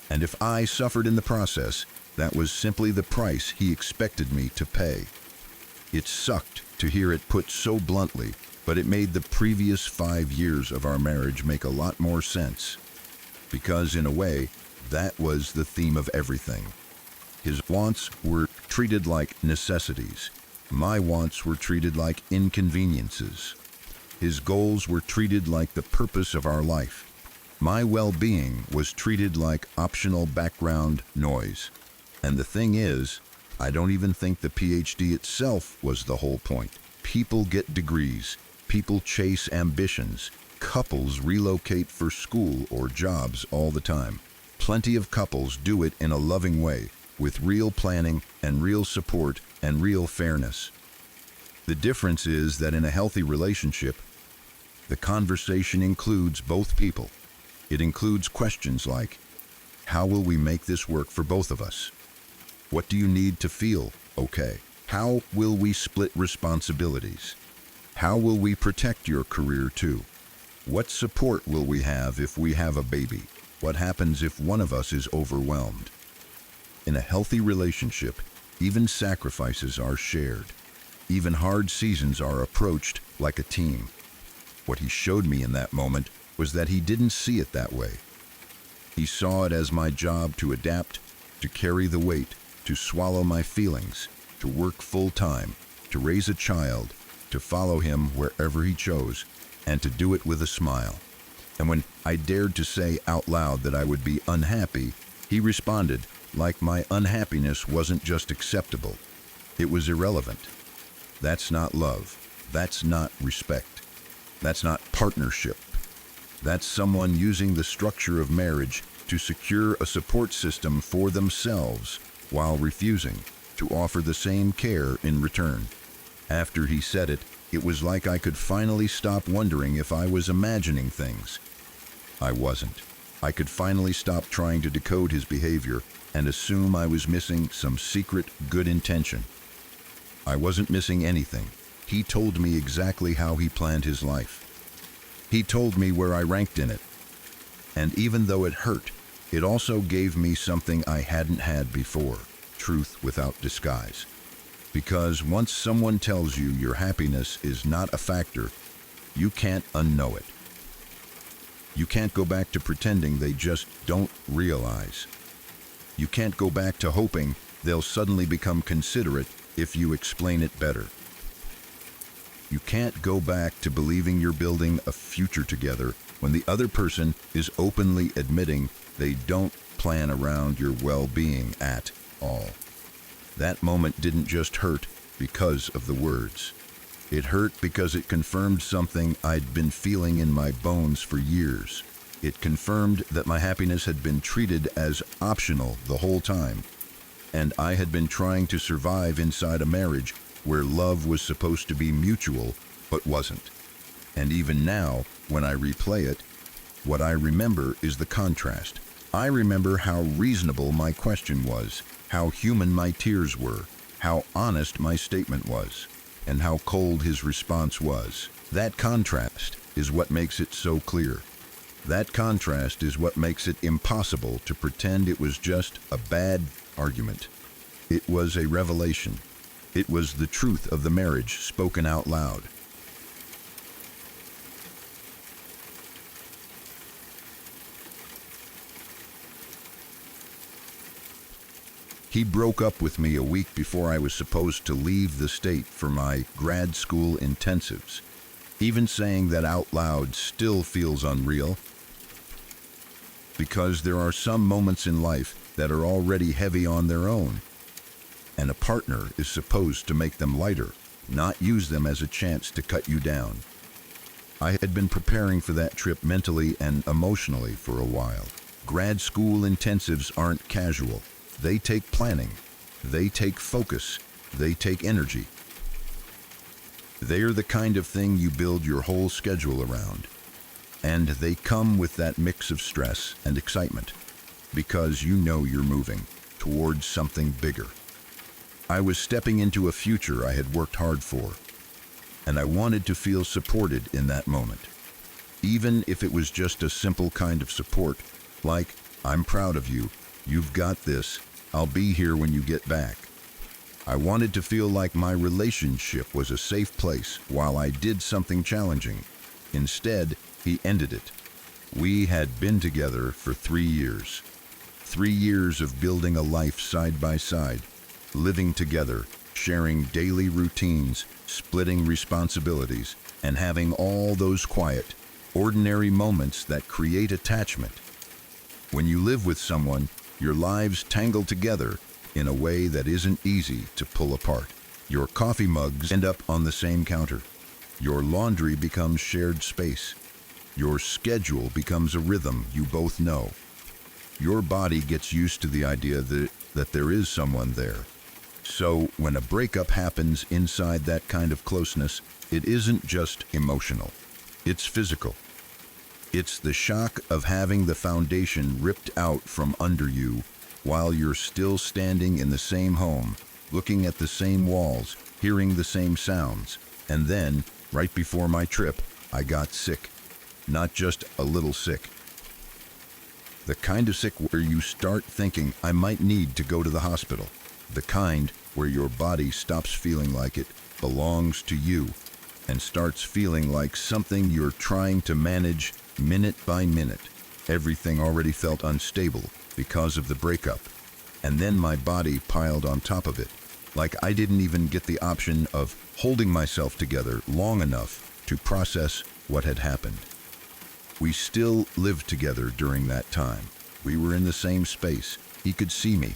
And if I suffered in the process, that was simply the price he expected me to pay. It sucked to hear it put so bluntly, but it made the previous 5 years of our marriage make a lot more sense. Because in a way, that was the theme of everything. His wants were treated like necessities. My wants were treated like inconveniences. His goals were treated like the purpose of our life. My well-being was treated like optional background noise. And the thing is, I don't even think the PhD itself was the whole point. People get degrees. People chase ambitions. Couples relocate for school or jobs all the time. Plenty of couples do it in a loving way, with real planning and real support and real fairness. The difference is that in a healthy relationship, the conversation includes both people. It includes questions like, how will we make this work for both of us? What do you need to feel okay? How will we split responsibilities? How will we protect your career too? What support will we have if we have a baby? What happens if one of us is overwhelmed? In a healthy relationship, even sacrifices are shared. Even hard seasons are approached like a team. What he showed me in that moment was that he didn't see it that way. He saw it as my job to adapt, to carry the weight, to swallow my feelings, to work full time, to raise a child, to follow him wherever he chose, and to do it with a smile. And when I dared to say out loud that I would be unhappy, he responded like my unhappiness wasn't just acceptable, it was irrelevant. That's not love. That's not respect. That's not partnership. That's someone using the structure of marriage to secure a support system for themselves while refusing to offer the same care in return. After he said it, it was like I could finally stop wondering if I was imagining things. I wasn't. I could finally stop trying to decode his behavior and assume I was missing some secret good intention. I wasn't missing anything. He told me exactly how he planned his life. He told me where I ranked in it. And even though it hurt, it also gave me something I hadn't had before, truth without disguise. Because once someone tells you your happiness is not a factor, you can't unknow it. You can't go back to pretending they just don't realize. You can't go back to hoping they'll suddenly become considerate if you explain it better. You can't go back to believing you're building a future together when the other person is openly admitting they don't plan around your well-being at all. That moment didn't just hurt because of the words. It hurt because it confirmed something I'd been feeling in my bones for years. It confirmed that my happiness had been treated as optional the whole time, and I had been trying to survive inside a marriage where love was supposed to be mutual, but wasn't. And even now, when I replay it, what I remember is the contrast. I remember how reasonable my question was, how human my tears were, how honest my statement was, and how cold his response was. That contrast is what makes it so clear. That contrast is what makes it impossible to pretend it was just a bad argument. It was a revelation. It was the truth of the marriage spoken out loud. He broke up with me a week before I was supposed to leave the state for my grad school intensives. Even saying that out loud still feels unreal, because there are some moments in life that are already heavy on their own, and a partner is supposed to make them lighter, not use them as a chance to cut you down. I had been preparing for that trip mentally and emotionally for a while. Grad school intensives aren't casual. They take planning. They take focus. They take energy. They are the kind of thing you build your whole schedule around. And they come with that mix of stress and excitement, because you know you're moving towards something bigger. I was stepping into a future I had worked hard for, and I wanted to feel supported in that moment. Even if it was just a simple kind of support, like, "I'm proud of you, you've got this, I'll be here when you get back." I wanted to feel like my relationship was a safe place while I did something challenging. Instead, he ended it. We had been together for 3 years. 3 years of building a life side by side, living together, sharing daily routines, splitting responsibilities, and having all those quiet, ordinary moments that create attachment. When you live with someone, your lives tangle together in a way that isn't easy to pull apart. Your coffee mugs end up on the same counter. Your laundry becomes shared space. Your schedule becomes a rhythm you both know. Your body gets used to the idea that there is someone there. So when a breakup happens inside that kind of closeness, it isn't just emotional. It's physical. It's the shock of having the foundation ripped out from under you while you're still standing in the same home, looking at the same walls, hearing the same sounds. And then, right before my trip, I got sick. Not just a little sick. The kind of sick where you start thinking, I might need to go to the hospital. The kind where your body stops feeling like it belongs to you and starts feeling like something you're trying to manage minute by minute. Everything already felt unstable because of the breakup. And then my body piled on top of it, like I didn't even get the option of holding myself together long enough to process what had happened. We still lived together during that time. We were in the same space. He could see me.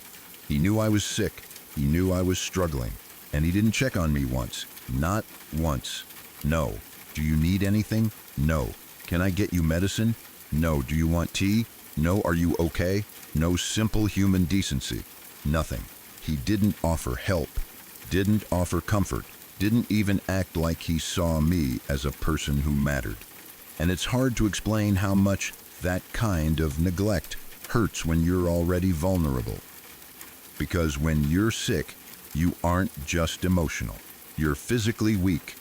He knew I was sick. He knew I was struggling. And he didn't check on me once. Not once. No. Do you need anything? No. Can I get you medicine? No. Do you want tea? No. Are you okay? No simple human decency. Nothing. He didn't offer help. Didn't offer comfort. Didn't even act like he saw me as a person who mattered. And it's hard to explain how much that kind of neglect hurts when you're already vulnerable. Because when you're sick, you aren't just emotional. You're physically weak.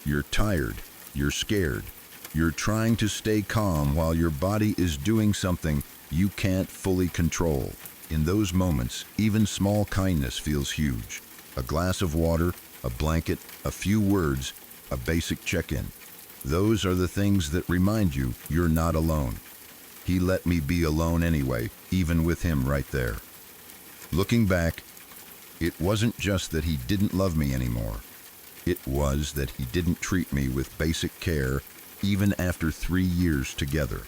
You're tired. You're scared. You're trying to stay calm while your body is doing something you can't fully control. In those moments, even small kindness feels huge. A glass of water, a blanket, a few words, a basic check-in. Those are the things that remind you you're not alone. He let me be alone anyway, even with him right there. Looking back, it wasn't just that he didn't love me anymore. It was that he didn't treat me with basic care even after 3 years together.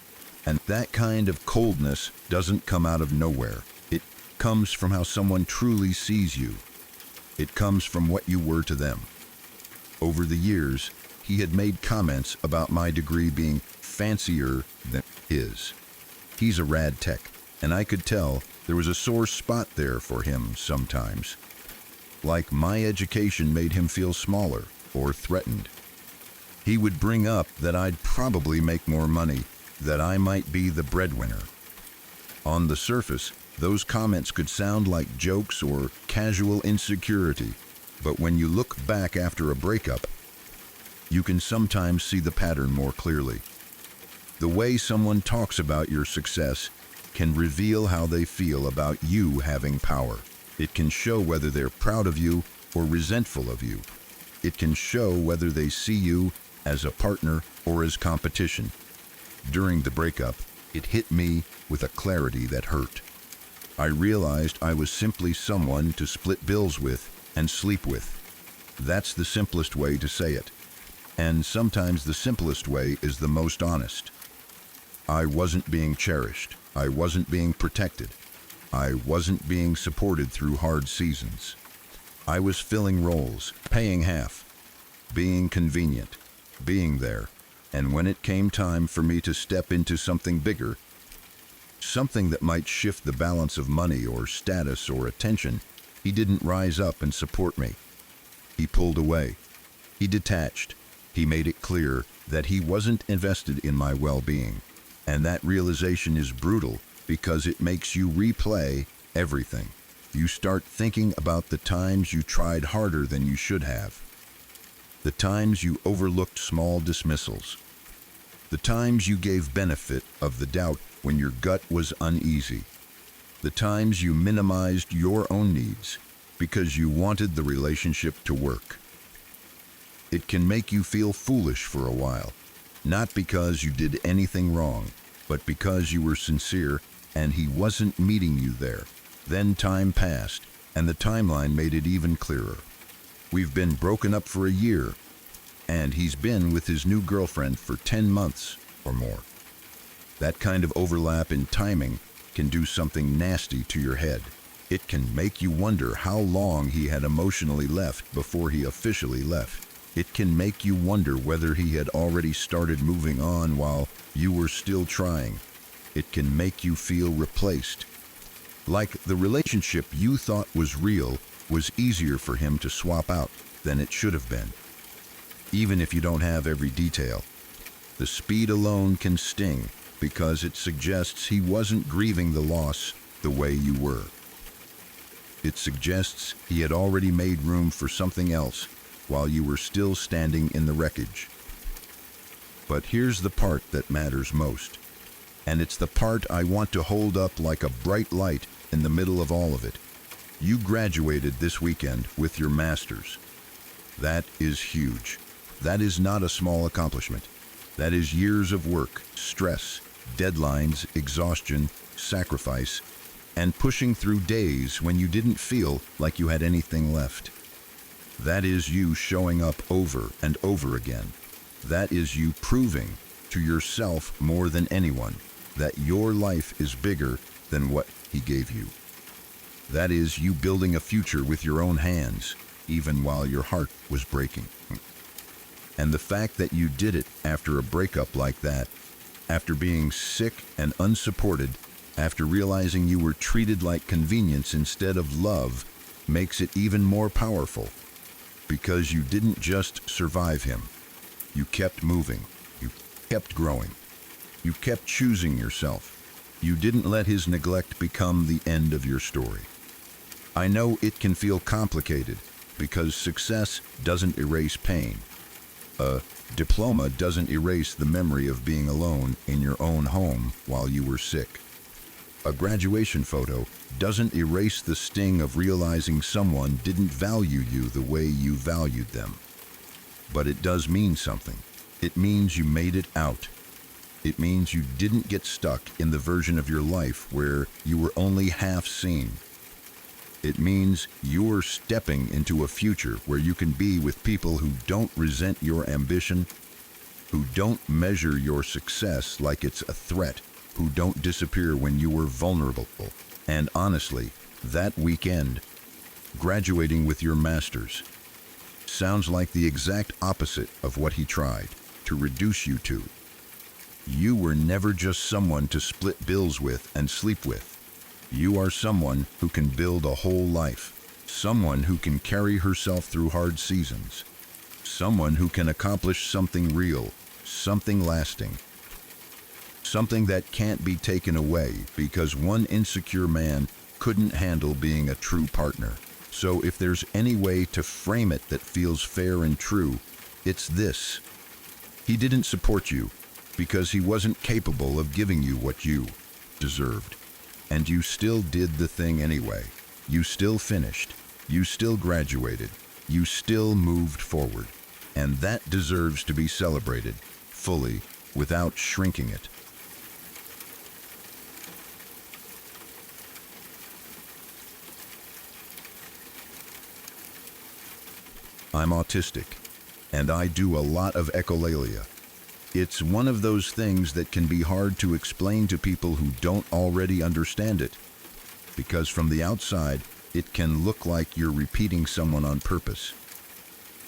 And that kind of coldness doesn't come out of nowhere. It comes from how someone truly sees you. It comes from what you were to them. Over the years, he had made comments about my degree being fancier than his. He's a rad tech, and I could tell there was a sore spot there for him sometimes. Like my education made him feel smaller or threatened. He would bring up that I'd probably make more money, that I might be the breadwinner. On the surface, those comments could sound like jokes or casual insecurity, but when you look back after a breakup, you can sometimes see the pattern more clearly. The way someone talks about your success can reveal how they feel about you having power. It can show whether they're proud of you or resentful of you. It can show whether they see you as a partner or as competition. During the breakup, it hit me with a clarity that hurt. I realized I was simply someone to split bills with and sleep with. That's the simplest way to say it. And sometimes the simplest way is the most honest. I wasn't being cherished. I wasn't being protected. I wasn't being supported through hard seasons. I was filling roles, paying half, being convenient, being there. And when it came time for me to step into something bigger, something that might shift the balance of money or status or attention, he didn't rise up and support me. He pulled away. He detached. He made it clear that he wasn't invested in my well-being. And that realization is brutal because it makes you replay everything. You start thinking about the times you tried harder than you should have. The times you overlooked small dismissals. The times you gave benefit of the doubt when your gut was uneasy. The times you minimized your own needs because you wanted the relationship to work. It can make you feel foolish for a while, not because you did anything wrong, but because you were sincere and he wasn't meeting you there. Then time passed, and the timeline made it even clearer. We've been broken up for a year, and he's been with his new girlfriend for 10 months or more. That kind of overlap in timing can do something nasty to your head. It can make you wonder how long he had emotionally left before he officially left. It can make you wonder whether he had already started moving on while you were still trying. It can make you feel replaced. Like the relationship you thought was real was easier for him to swap out than it should have been. Even if you don't have every detail, the speed alone can sting because it suggests he wasn't grieving the loss the way you were. It suggests he had already made room for something else while you were still standing in the wreckage. But here's the part that matters most, and it's the part I want to hold up like a bright light in the middle of all of it. You graduated this weekend with your master's. That is huge. That is not a small accomplishment. That is years of work, stress, deadlines, exhaustion, sacrifice, and pushing through days when you didn't feel like you had anything left. That is you showing up over and over again. That is you proving to yourself more than anyone that your life is bigger than what he gave you. That is you building a future with your own hands, even while your heart was breaking. And the fact that you did it after a breakup like that, after being sick and unsupported, after realizing you were treated like convenience instead of love, makes it even more powerful. Because you didn't just survive him. You kept moving. You kept growing. You kept choosing yourself. You didn't let his neglect become the end of your story. I know it can feel complicated because success doesn't erase pain. A diploma doesn't erase the memory of being alone in your own home while you were sick. A graduation photo doesn't erase the sting of realizing someone didn't value you the way you valued them. But it does mean something. It means you made it out. It means you didn't get stuck in the version of your life where you were only half seen. It means you're stepping into a future where you can be with people who don't resent your ambition, who don't measure your success like it's a threat, who don't disappear when you were vulnerable. And honestly, that weekend, graduating with your master's, sounds like the exact opposite of what he tried to reduce you to. You were never just someone to split bills with and sleep with. You are someone who can build a whole life, someone who can carry herself through hard seasons, someone who can accomplish something real, something lasting, something that can't be taken away because one insecure man couldn't handle being a true partner. So if there's any way to frame it that feels fair and true, it's this. He didn't support you because he wasn't capable of giving you what you deserved. And you still did the thing anyway. You still finished. You still graduated. You still moved forward. And that deserves to be celebrated, fully, without shrinking it. I'm autistic, and I do a lot of echolalia. It's one of those things that can be hard to explain to people who don't already understand it, because from the outside, it can look like you're repeating someone on purpose.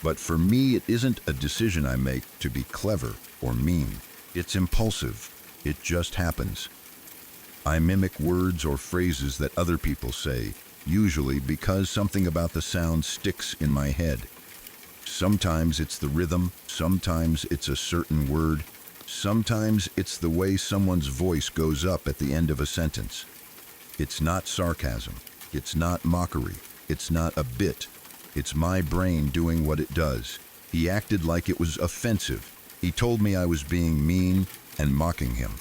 But for me, it isn't a decision I make to be clever or mean. It's impulsive. It just happens. I mimic words or phrases that other people say, usually because something about the sound sticks in my head. Sometimes it's the rhythm, sometimes it's a certain word, sometimes it's the way someone's voice goes up at the end of a sentence. It's not sarcasm, it's not mockery, it's not a bit. It's my brain doing what it does. He acted like it was offensive. He told me I was being mean and mocking him.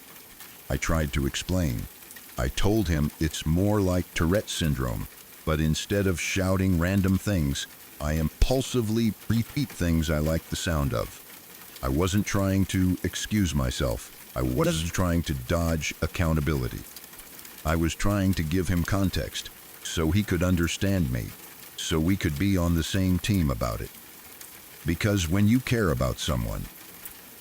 I tried to explain. I told him it's more like Tourette syndrome, but instead of shouting random things, I impulsively repeat things I like the sound of. I wasn't trying to excuse myself. I wasn't trying to dodge accountability. I was trying to give him context so he could understand me, so we could be on the same team about it. Because when you care about someone,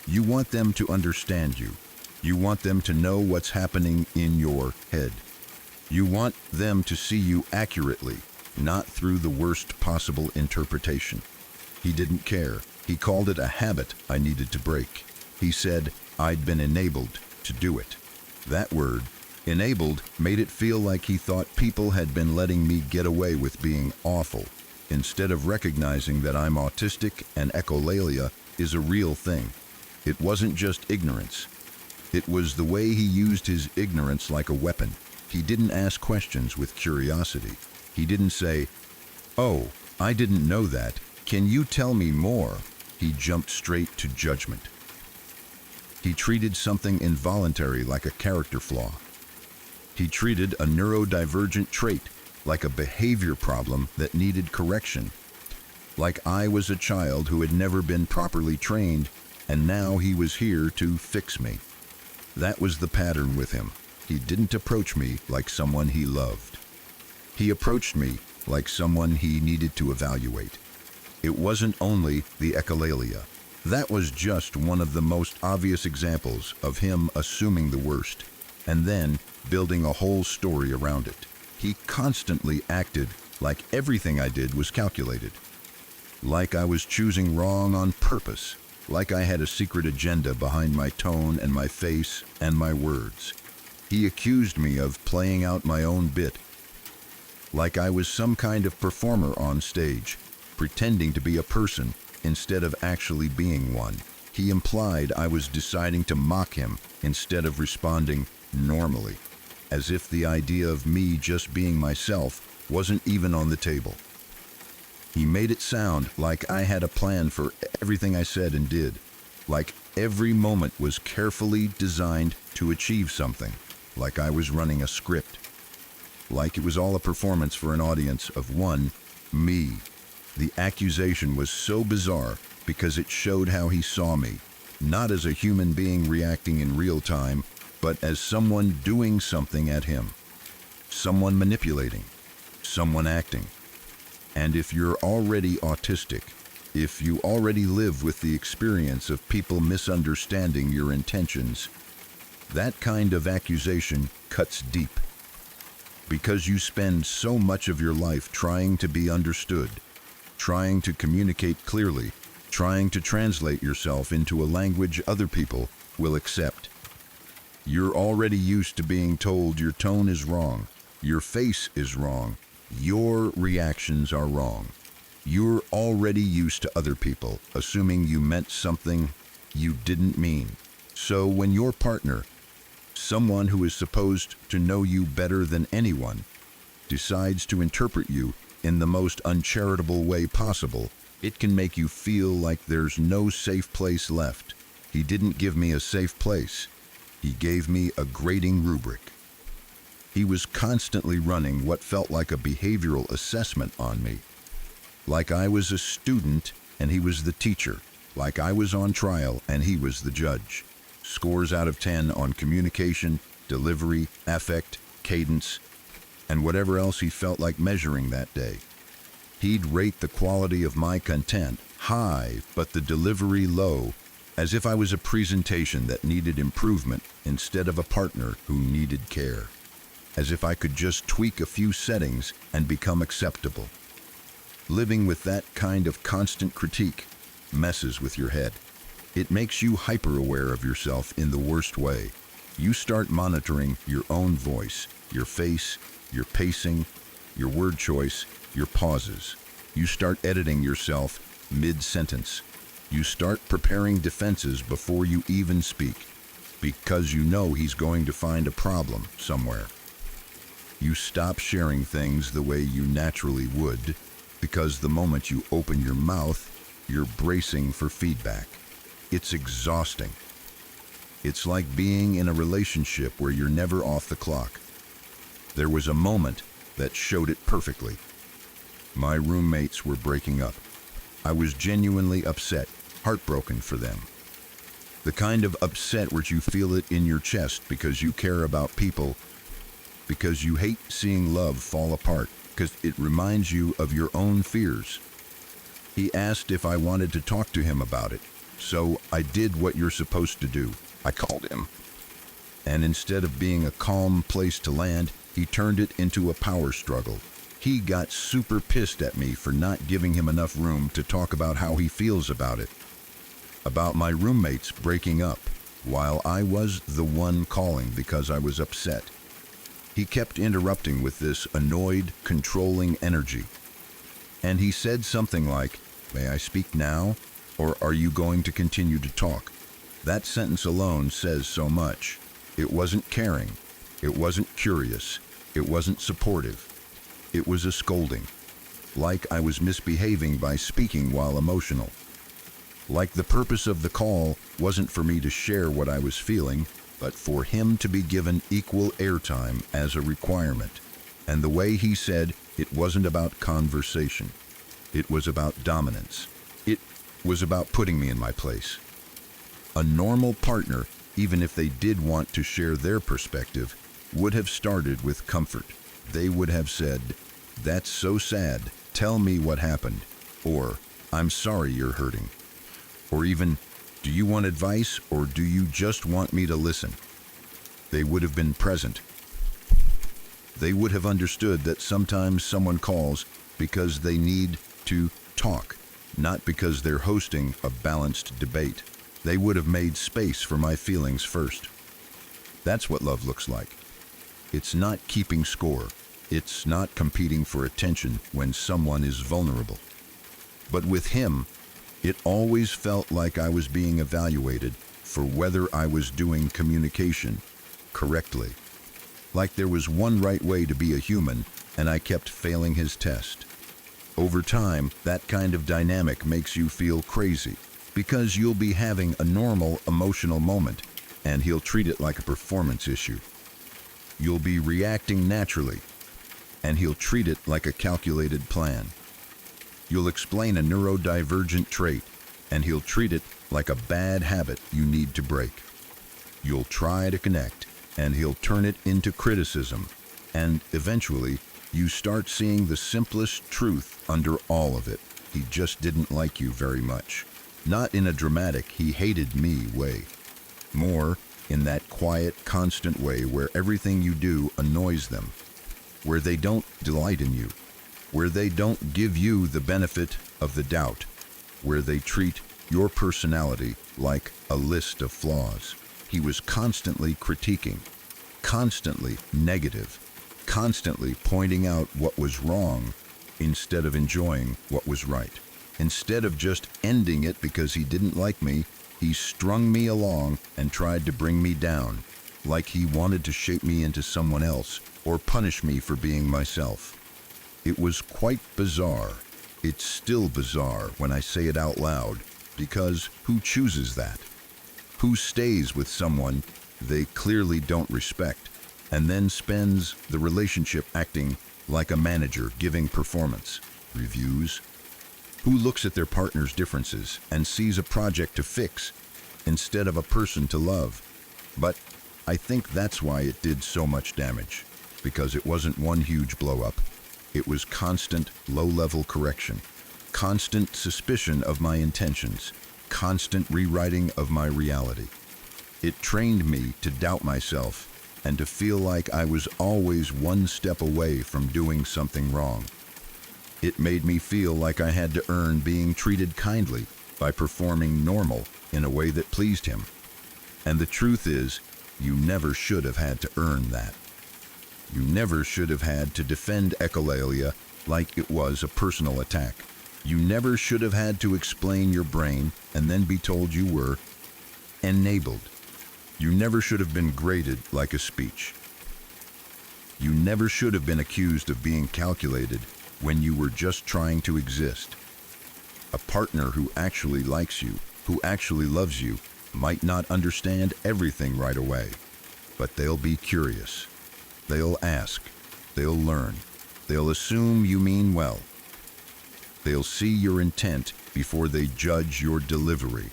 you want them to understand you. You want them to know what's happening in your head. You want them to see you accurately, not through the worst possible interpretation. He didn't care. He called it a habit I needed to break. He said I'd been enabled to do it. That word, enabled, made it feel like he thought people had been letting me get away with being awful, instead of recognizing that I'm autistic and echolalia is a real thing. It wasn't just ignorance. It was the way he used his ignorance like a weapon. He didn't ask questions with curiosity. He didn't say, "Oh, I didn't know that. Can you tell me more?" He jumped straight to judgment. He treated something involuntary like a character flaw. He treated a neurodivergent trait like a behavior problem that needed correction. Like I was a child who had never been properly trained, and now he was here to fix me. That was the pattern with him. He didn't approach me like someone he loved. He approached me like someone he needed to evaluate. It wasn't only the echolalia. That was just one of the most obvious examples of him assuming the worst, and then building a whole story around it. He constantly acted like everything I did was calculated. Like I was choosing wrong on purpose. Like I had a secret agenda behind my tone and my face and my words. He accused me of playing out my own bit. Like I was some kind of performer on stage, pretending to be a person instead of actually being one. He implied I was deciding to mock him instead of responding normally, as if the idea of me just being myself wasn't even on the table. He made it sound like I had a plan for everything I said and did, like every moment was carefully designed to achieve something, like I was running a script, like it was all a performance for an audience of one, me. The accusation was so bizarre because it showed how he saw me, not as a human being reacting in real time, but as someone doing something at him, someone manipulating, someone acting. And if you're already autistic, if you already live with the experience of people misunderstanding your intentions, that kind of accusation cuts deep. Because you spend so much of your life trying to be understood, trying to communicate clearly, trying to translate yourself into a language other people will accept. You're already used to being told your tone is wrong, your face is wrong, your reactions are wrong. You're already used to other people assuming you meant something you didn't mean. So when your partner, someone who is supposed to know you better than anyone, decides to interpret you in the most uncharitable way possible, it can make you feel like there's no safe place left. He didn't give me a safe place. He gave me a grading rubric. He was constantly running what felt like a behavioral assessment on me. Like I was a student and he was the teacher. Like I was on trial and he was the judge. Scores out of 10 on communication, delivery, affect, cadence, and whatever else he felt like measuring that day. He'd rate the quality of my content high, but the delivery low, as if I was a presentation that needed improvement instead of a partner who needed care. As if I could just tweak a few settings and become acceptable. Living with that kind of constant critique messes with your head. It makes you hyper-aware of yourself in the worst way. You start monitoring your own voice, your face, your pacing, your word choice, your pauses. You start editing yourself mid-sentence. You start preparing defenses before you even speak, because you know he's going to find a problem somewhere. You stop sharing things the way you naturally would, because the moment you open your mouth, you're bracing for feedback. It's exhausting. It's like being in a relationship where you're never off the clock. There was a moment that showed it perfectly. My roommates were breaking up. I was genuinely upset, heartbroken for them. The kind of upset where you feel it in your chest because you care about people, because you hate seeing love fall apart, because it reminds you of your own fears. He asked if I wanted to talk to him about it, so I did what you're supposed to do. I called him. And instead of being a calm place to land, he turned it into a power struggle. He got super pissed at me for not giving him enough room to talk about how he feels about it. About my roommates breaking up, while I was the one calling because I was upset. He kept interrupting with this annoyed, controlling energy. And he said something like, "May I speak now? Or are you going to continue to talk?" That sentence alone says so much. It wasn't caring. It wasn't curious. It wasn't supportive. It was a scolding, like I was misbehaving by speaking while emotional. Like the purpose of the call wasn't for me to share what I was feeling, but for him to be given equal airtime as a requirement. And the way he said it wasn't about conversation. It was about dominance. It was about putting me in my place. A normal partner, even if they did want to share their perspective, would have started with comfort. They would have said, "That's so sad, tell me what happened," or "I'm sorry you're hurting," or even, "Do you want advice or do you just want me to listen?" They would have been present. They would have understood that sometimes someone calls because they need to talk, not because they're hosting a balanced debate. They would have made space for my feelings first. That's what love looks like. It's not keeping score. It's not competing for attention when someone is vulnerable. But with him, it always felt like I was being evaluated for whether I was doing communication correctly. Like there was one right way to be a human, and I kept failing his test. Over time, that kind of dynamic makes you feel crazy, because you'll be having a normal emotional moment, and he'll treat it like a performance issue. You'll be reacting naturally, and he'll treat it like a calculated plan. You'll explain a neurodivergent trait, and he'll treat it like a bad habit you need to break. You'll try to connect, and he'll turn it into criticism, and eventually, you start seeing the simplest truth under all of it. He just didn't like you very much. Not in a dramatic, he hated me way. More in that quiet, constant way where everything you do annoys them, where they don't delight in you, where they don't give you the benefit of the doubt, where they treat your personality like a list of flaws. He was constantly critiquing, constantly negative, constantly pointing out what was wrong instead of enjoying what was right. Instead of just ending it because he didn't like me, he strung me along and tried to bring me down, like he wanted to shape me into someone else or punish me for being myself. It was quite bizarre. It's still bizarre when I say it out loud, because who chooses that? Who stays with someone they clearly don't respect and then spends the relationship acting like a manager giving performance reviews? Who looks at their partner's differences and sees a project to fix instead of a person to love? But I think that's why it did so much damage, because it wasn't one huge blow-up. It was constant, low-level correction, constant suspicion of my intentions, constant rewriting of my reality. It trained me to doubt myself and to feel like I was always one step away from doing something wrong. It made me feel like I had to earn being treated kindly by performing normal in a way that pleased him. And the truth is, you never should have had to earn that. You never should have had to defend echolalia like it was a personal attack. You never should have had to explain your brain and then be told you were enabled. You never should have been graded like a speech. You never should have been accused of being calculated when you were just trying to exist. A partner who actually likes you, who actually loves you, might not understand everything right away, but they'll be curious. They'll ask. They'll learn. They'll assume you mean well. They'll see your intent before they judge your delivery.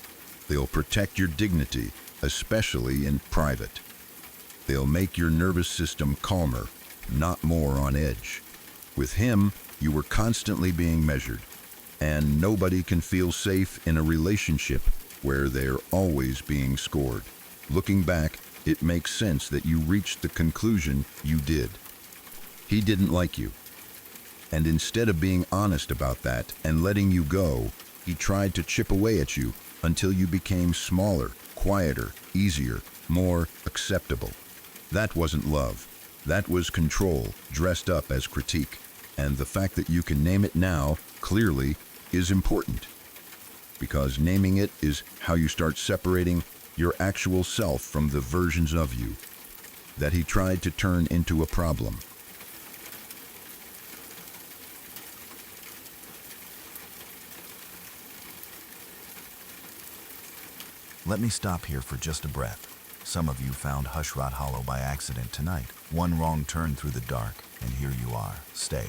They'll protect your dignity, especially in private. They'll make your nervous system calmer, not more on edge. With him, you were constantly being measured, and nobody can feel safe in a relationship where they're always being scored. Looking back, it makes sense that you reached the conclusion you did. He didn't like you. And instead of being honest about that and letting you go, he tried to chip away at you until you became smaller, quieter, easier, more acceptable. That wasn't love. That was control, dressed up as critique. And the fact that you can name it now, clearly, is important. Because naming it is how you start separating your actual self from the versions of you that he tried to turn into a problem. Let me stop here for just a breath. Some of you found Hushrot Hollow by accident tonight. One wrong turn through the dark, and here you are. Stay.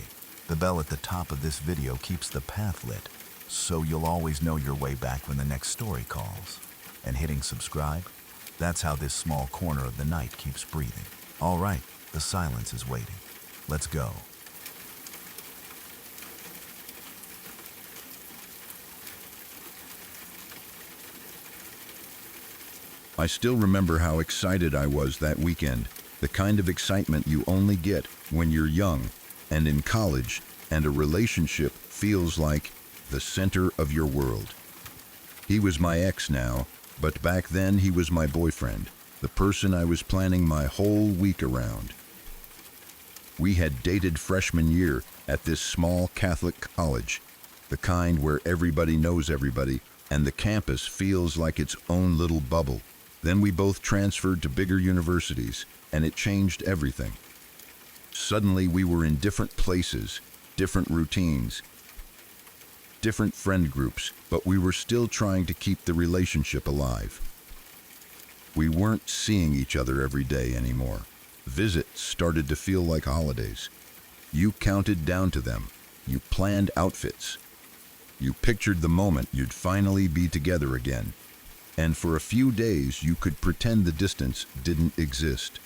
The bell at the top of this video keeps the path lit, so you'll always know your way back when the next story calls. And hitting subscribe? That's how this small corner of the night keeps breathing. All right, the silence is waiting. Let's go. I still remember how excited I was that weekend, the kind of excitement you only get when you're young and in college, and a relationship feels like the center of your world. He was my ex now, but back then he was my boyfriend, the person I was planning my whole week around. We had dated freshman year at this small Catholic college, the kind where everybody knows everybody and the campus feels like its own little bubble. Then we both transferred to bigger universities, and it changed everything. Suddenly we were in different places, different routines, different friend groups, but we were still trying to keep the relationship alive. We weren't seeing each other every day anymore. Visits started to feel like holidays. You counted down to them. You planned outfits. You pictured the moment you'd finally be together again. And for a few days you could pretend the distance didn't exist.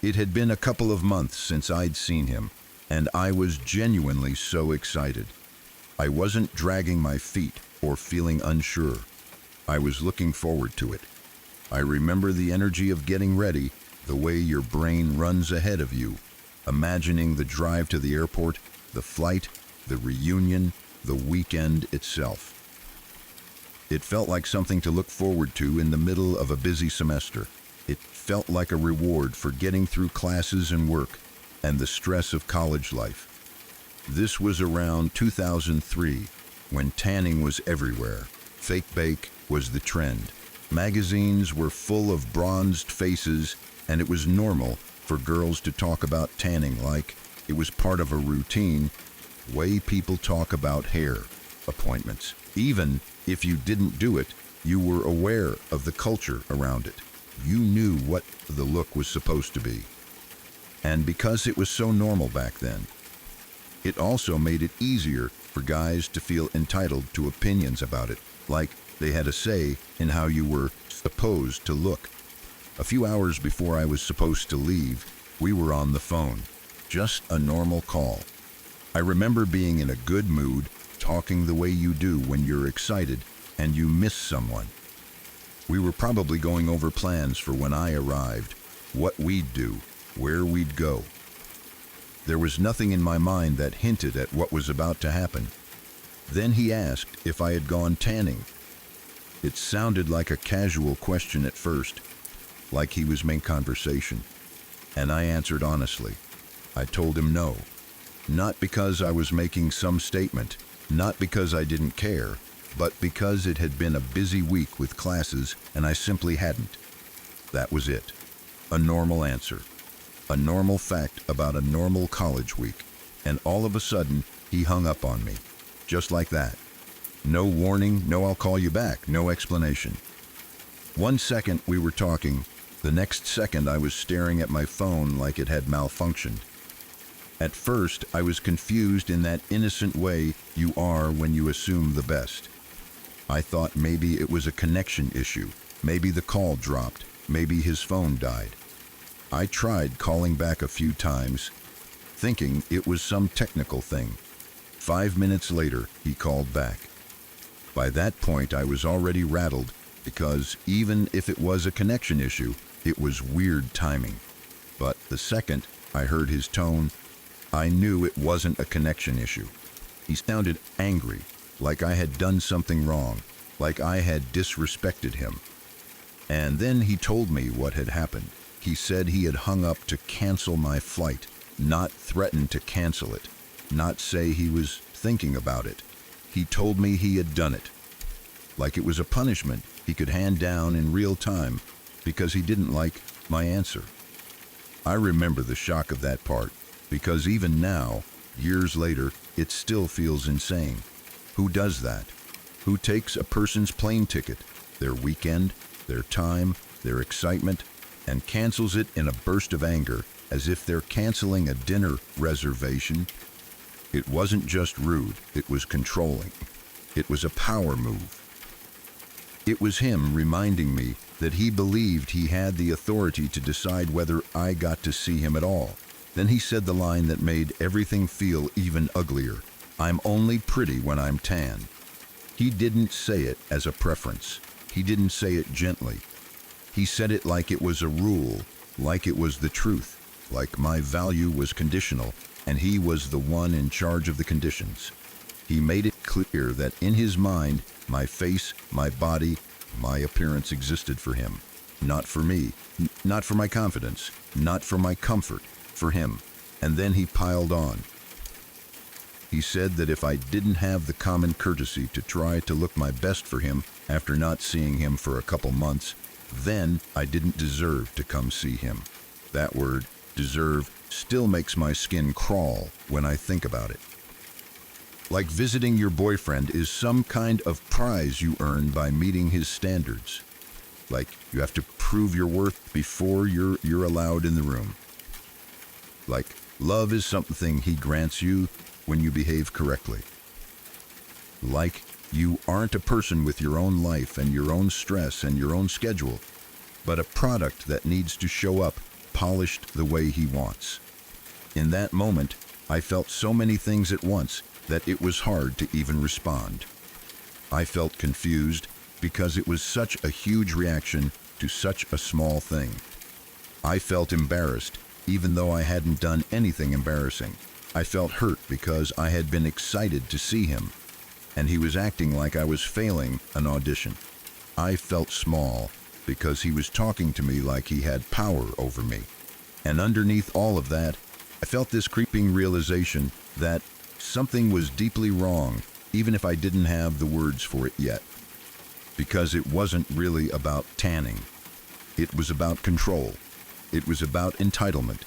It had been a couple of months since I'd seen him, and I was genuinely so excited. I wasn't dragging my feet or feeling unsure. I was looking forward to it. I remember the energy of getting ready, the way your brain runs ahead of you, imagining the drive to the airport, the flight, the reunion, the weekend itself. It felt like something to look forward to in the middle of a busy semester. It felt like a reward for getting through classes and work and the stress of college life. This was around 2003, when tanning was everywhere. Fake bake was the trend. Magazines were full of bronzed faces, and it was normal for girls to talk about tanning like it was part of a routine, way people talk about hair appointments. Even if you didn't do it, you were aware of the culture around it. You knew what the look was supposed to be. And because it was so normal back then, it also made it easier for guys to feel entitled to opinions about it, like they had a say in how you were supposed to look. A few hours before I was supposed to leave, we were on the phone. Just a normal call. I remember being in a good mood, talking the way you do when you're excited and you miss someone. We were probably going over plans for when I arrived, what we'd do, where we'd go. There was nothing in my mind that hinted at what was about to happen. Then he asked if I had gone tanning. It sounded like a casual question at first, like he was making conversation, and I answered honestly. I told him no, not because I was making some statement, not because I didn't care, but because it had been a busy week with classes and I simply hadn't. That was it. A normal answer. A normal fact about a normal college week. And all of a sudden, he hung up on me. Just like that. No warning, no I'll call you back, no explanation. 1 second we were talking, the next second I was staring at my phone like it had malfunctioned. At first, I was confused in that innocent way you are when you assume the best. I thought maybe it was a connection issue, maybe the call dropped, maybe his phone died. I tried calling back a few times, thinking it was some technical thing. 5 minutes later, he called back. By that point, I was already rattled because even if it was a connection issue, it was weird timing. But the second I heard his tone, I knew it wasn't a connection issue. He sounded angry, like I had done something wrong, like I had disrespected him. And then he told me what had happened. He said he had hung up to cancel my flight, not threaten to cancel it, not say he was thinking about it. He told me he had done it, like it was a punishment he could hand down in real time because he didn't like my answer. I remember the shock of that part, because even now, years later, it still feels insane. Who does that? Who takes a person's plane ticket, their weekend, their time, their excitement, and cancels it in a burst of anger as if they're canceling a dinner reservation. It wasn't just rude, it was controlling. It was a power move. It was him reminding me that he believed he had the authority to decide whether I got to see him at all. Then he said the line that made everything feel even uglier. "I'm only pretty when I'm tan." He didn't say it as a preference. He didn't say it gently. He said it like it was a rule, like it was the truth, like my value was conditional, and he was the one in charge of the conditions. He made it clear that in his mind, my face, my body, my appearance existed for him. Not for me, not for my confidence, not for my comfort, for him. And then he piled on. He said that if I didn't have the common courtesy to try to look my best for him after not seeing him for a couple months, then I didn't deserve to come see him. That word, deserve, still makes my skin crawl when I think about it. Like visiting your boyfriend is some kind of prize you earn by meeting his standards. Like you have to prove your worth before you're allowed in the room. Like love is something he grants you when you behave correctly. Like you aren't a person with your own life and your own stress and your own schedule, but a product that needs to show up polished the way he wants. In that moment, I felt so many things at once that it was hard to even respond. I felt confused because it was such a huge reaction to such a small thing. I felt embarrassed even though I hadn't done anything embarrassing. I felt hurt because I had been excited to see him, and he was acting like I was failing an audition. I felt small because he was talking to me like he had power over me. And underneath all of that, I felt this creeping realization that something was deeply wrong, even if I didn't have the words for it yet. Because it wasn't really about tanning. It was about control. It was about entitlement.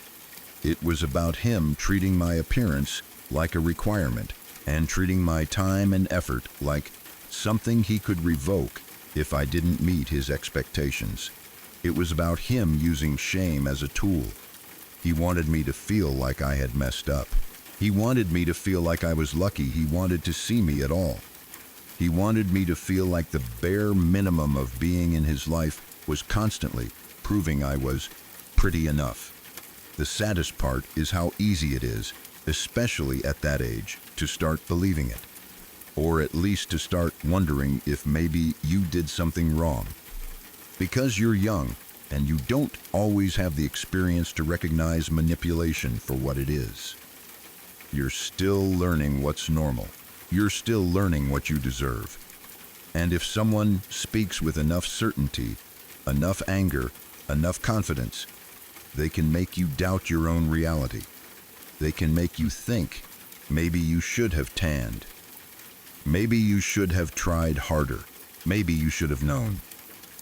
It was about him treating my appearance like a requirement and treating my time and effort like something he could revoke if I didn't meet his expectations. It was about him using shame as a tool. He wanted me to feel like I had messed up. He wanted me to feel like I was lucky he wanted to see me at all. He wanted me to feel like the bare minimum of being in his life was constantly proving I was pretty enough. The saddest part is how easy it is, especially at that age, to start believing it. Or at least to start wondering if maybe you did something wrong. Because you're young, and you don't always have the experience to recognize manipulation for what it is. You're still learning what's normal. You're still learning what you deserve. And if someone speaks with enough certainty, enough anger, enough confidence, they can make you doubt your own reality. They can make you think maybe you should have tanned. Maybe you should have tried harder. Maybe you should have known.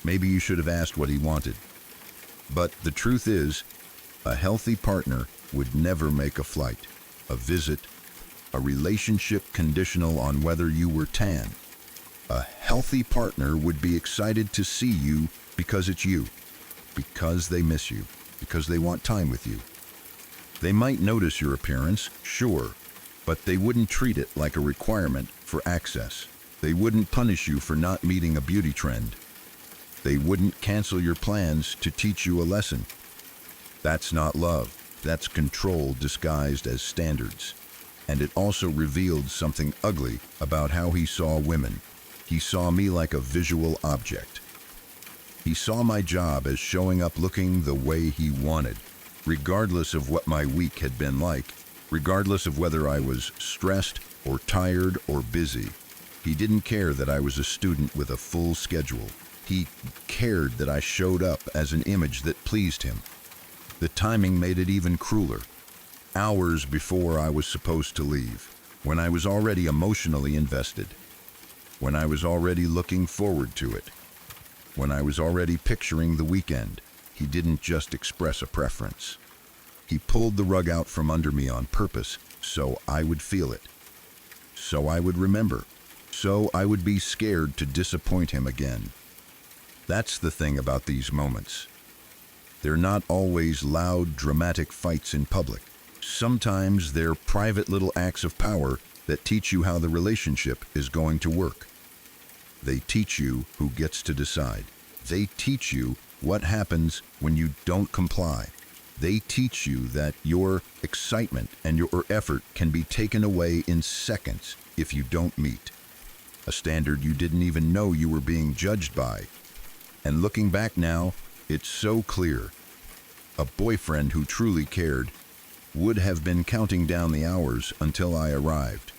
Maybe you should have asked what he wanted. But the truth is, a healthy partner would never make a flight, a visit, a relationship conditional on whether you were tan. A healthy partner would be excited to see you because it's you, because they miss you, because they want time with you. They might notice your appearance, sure, but they wouldn't treat it like a requirement for access. They wouldn't punish you for not meeting a beauty trend. They wouldn't cancel your plans to teach you a lesson. That's not love. That's control disguised as standards. And it also revealed something ugly about how he saw women. He saw me like a visual object. He saw my job as showing up looking the way he wanted, regardless of what my week had been like, regardless of whether I was stressed or tired or busy. He didn't care that I was a student with a full schedule. He cared that I showed up as an image that pleased him. The timing made it even crueler. Hours before I was supposed to leave, when I was already emotionally invested, when I was already looking forward to it, when I was already picturing the weekend, he didn't just express a preference. He pulled the rug out from under me on purpose so I would feel it, so I would remember, so I would be scared to disappoint him again. That's the thing about these moments. They're not always loud, dramatic fights in public. Sometimes they're private little acts of power that teach you how the relationship is going to work. They teach you who gets to decide. They teach you what happens when you don't comply. They teach you that your excitement and your effort can be taken away in seconds if you don't meet a standard you didn't even know you were being judged by. And looking back now, it's so clear. A boyfriend who truly cared would have been counting down the hours until I arrived,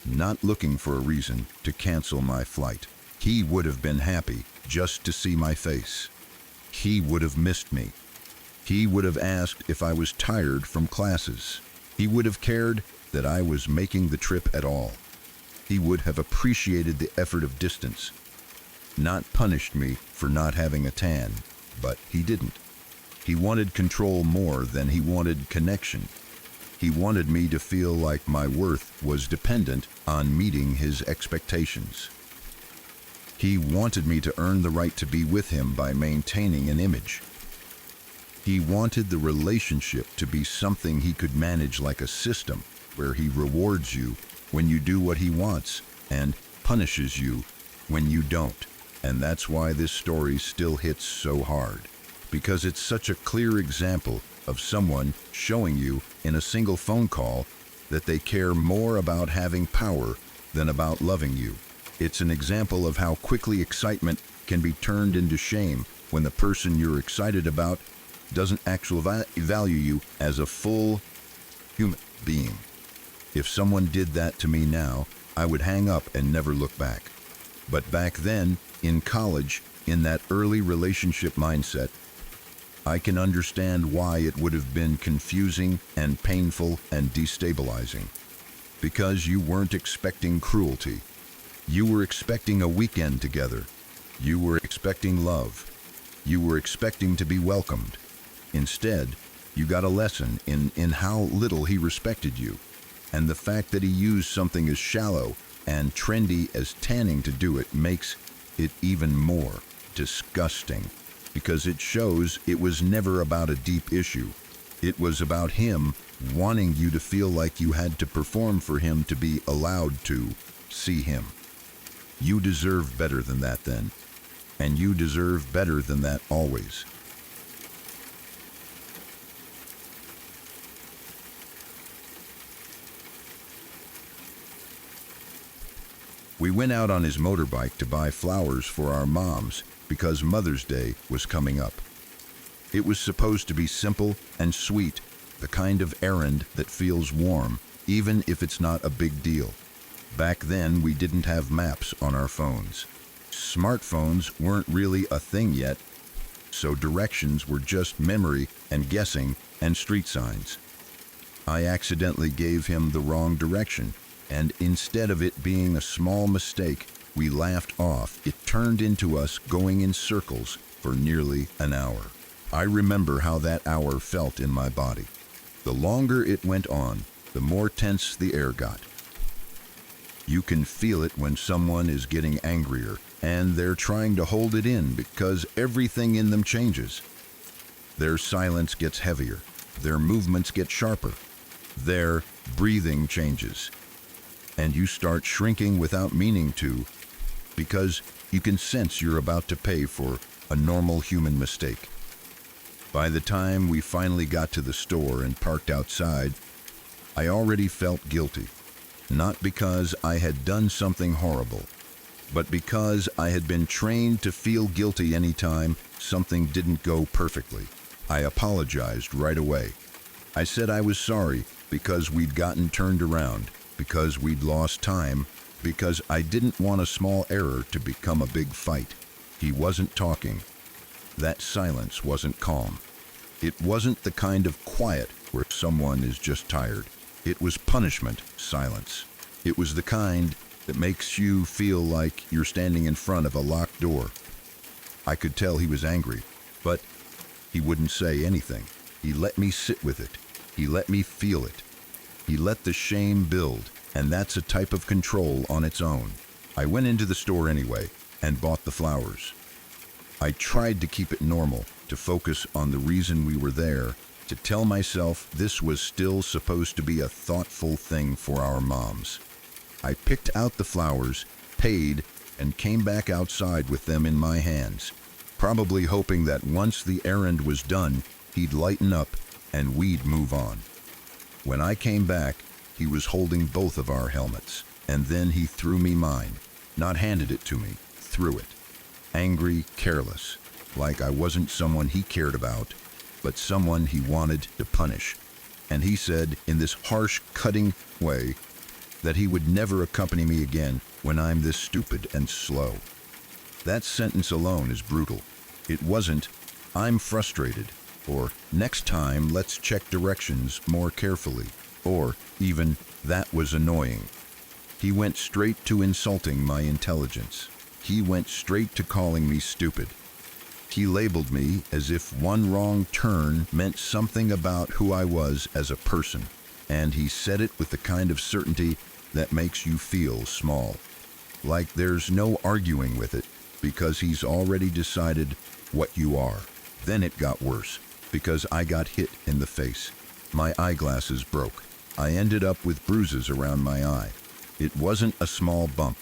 not looking for a reason to cancel my flight. He would have been happy just to see my face. He would have missed me. He would have asked if I was tired from classes. He would have cared that I was making the trip at all. He would have appreciated the effort of distance, not punished me for not having a tan, but he didn't. He wanted control more than he wanted connection. He wanted me to feel like my worth was dependent on meeting his expectations. He wanted me to earn the right to be with him by maintaining an image. He wanted the relationship to be something he could manage like a system, where he rewards you when you do what he wants and punishes you when you don't. And that's why this story still hits so hard, because it's such a clear example of someone showing you in a single phone call that they care more about having power than about loving you. It's an example of how quickly excitement can be turned into shame when the person you're excited about doesn't actually value you as a full human being. If someone did that to me now, I would hang up and never look back. But back then, in college, in that early relationship mindset, I can understand why it would have been confusing and painful and destabilizing. Because you weren't expecting cruelty. You were expecting a weekend together. You were expecting love. You were expecting to be welcomed. Instead, you got a lesson in how little he respected you, and the fact that he used something as shallow and trendy as tanning to do it makes it even more disgusting, because it shows it was never about a deep issue. It was about him wanting you to feel like you had to perform for him to be allowed to see him. You deserve better than that then, and you deserve better than that always. We went out on his motorbike to buy flowers for our moms because Mother's Day was coming up. It was supposed to be simple and sweet, the kind of errand that feels warm, even if it's not a big deal. Back then, we didn't have maps on our phones. Smartphones weren't really a thing yet, so directions were just memory and guessing and street signs. I accidentally gave him the wrong direction, and instead of it being a small mistake we laughed off, it turned into us going in circles for nearly an hour. I remember how that hour felt in my body. The longer it went on, the more tense the air got. You can feel it when someone is getting angrier, and they're trying to hold it in because everything in them changes. Their silence gets heavier, their movements get sharper, their breathing changes. And you start shrinking without meaning to, because you can sense you're about to pay for a normal human mistake. By the time we finally got to the store and parked outside, I already felt guilty. Not because I had done something horrible, but because I had been trained to feel guilty anytime something didn't go perfectly. I apologized right away. I said I was sorry because we'd gotten turned around, because we'd lost time, because I didn't want a small error to become a big fight. He wasn't talking. That silence wasn't calm. It wasn't the kind of quiet where someone is just tired. It was punishment silence. It was the kind that makes you feel like you're standing in front of a locked door. I could tell he was angry, but he wouldn't say anything. He let me sit with it. He let me feel it. He let the shame build, and that's a type of control on its own. I went into the store anyway and bought the flowers. I tried to keep it normal, to focus on the reason we were there, to tell myself this was still supposed to be a thoughtful thing for our moms. I picked out the flowers, paid, and came back outside with them in my hands, probably hoping that once the errand was done, he'd lighten up and we'd move on. When I came back, he was holding both of our helmets, and then he threw me mine, not handed it to me, threw it. Angry, careless, like I wasn't someone he cared about, but someone he wanted to punish. And he said, in this harsh, cutting way, that he would never accompany me again when I'm this stupid and slow. That sentence alone is brutal. It wasn't, I'm frustrated, or next time let's check directions more carefully, or even, that was annoying. He went straight to insulting my intelligence. He went straight to calling me stupid. He labeled me as if one wrong turn meant something about who I was as a person, and he said it with the kind of certainty that makes you feel small. Like there's no arguing with it, because he's already decided what you are. Then it got worse, because I got hit in the face. My eyeglasses broke. I ended up with bruises around my eye. It wasn't a small bump.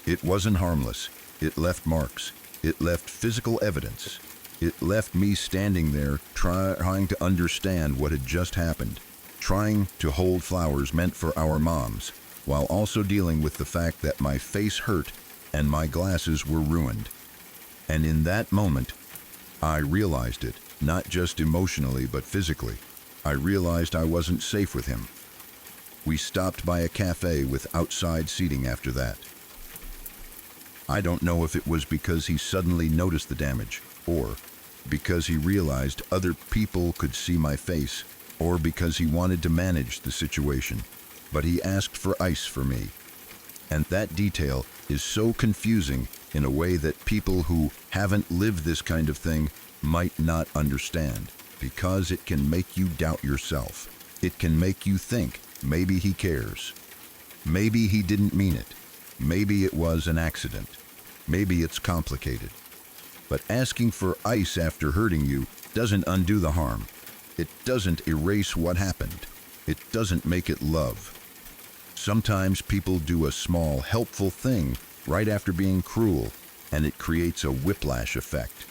It wasn't harmless. It left marks. It left physical evidence. It left me standing there trying to understand what had just happened, trying to hold flowers meant for our moms, while also dealing with the fact that my face hurt and my glasses were ruined. And in that moment, I realized it, not just emotionally but physically. I realized I wasn't safe with him. We stopped by a cafe with outside seating after that. I don't know if it was because he suddenly noticed the damage, or because he realized other people could see my face, or because he wanted to manage the situation, but he asked for ice for me. And that detail is so confusing in a way that people who haven't lived this kind of thing might not understand, because it can make you doubt yourself. It can make you think maybe he cares. Maybe he didn't mean it. Maybe it was an accident. Maybe it's complicated. But asking for ice after hurting you doesn't undo the harm. It doesn't erase what happened. It doesn't make it love. Sometimes people do a small, helpful thing right after being cruel, and it creates a whiplash effect.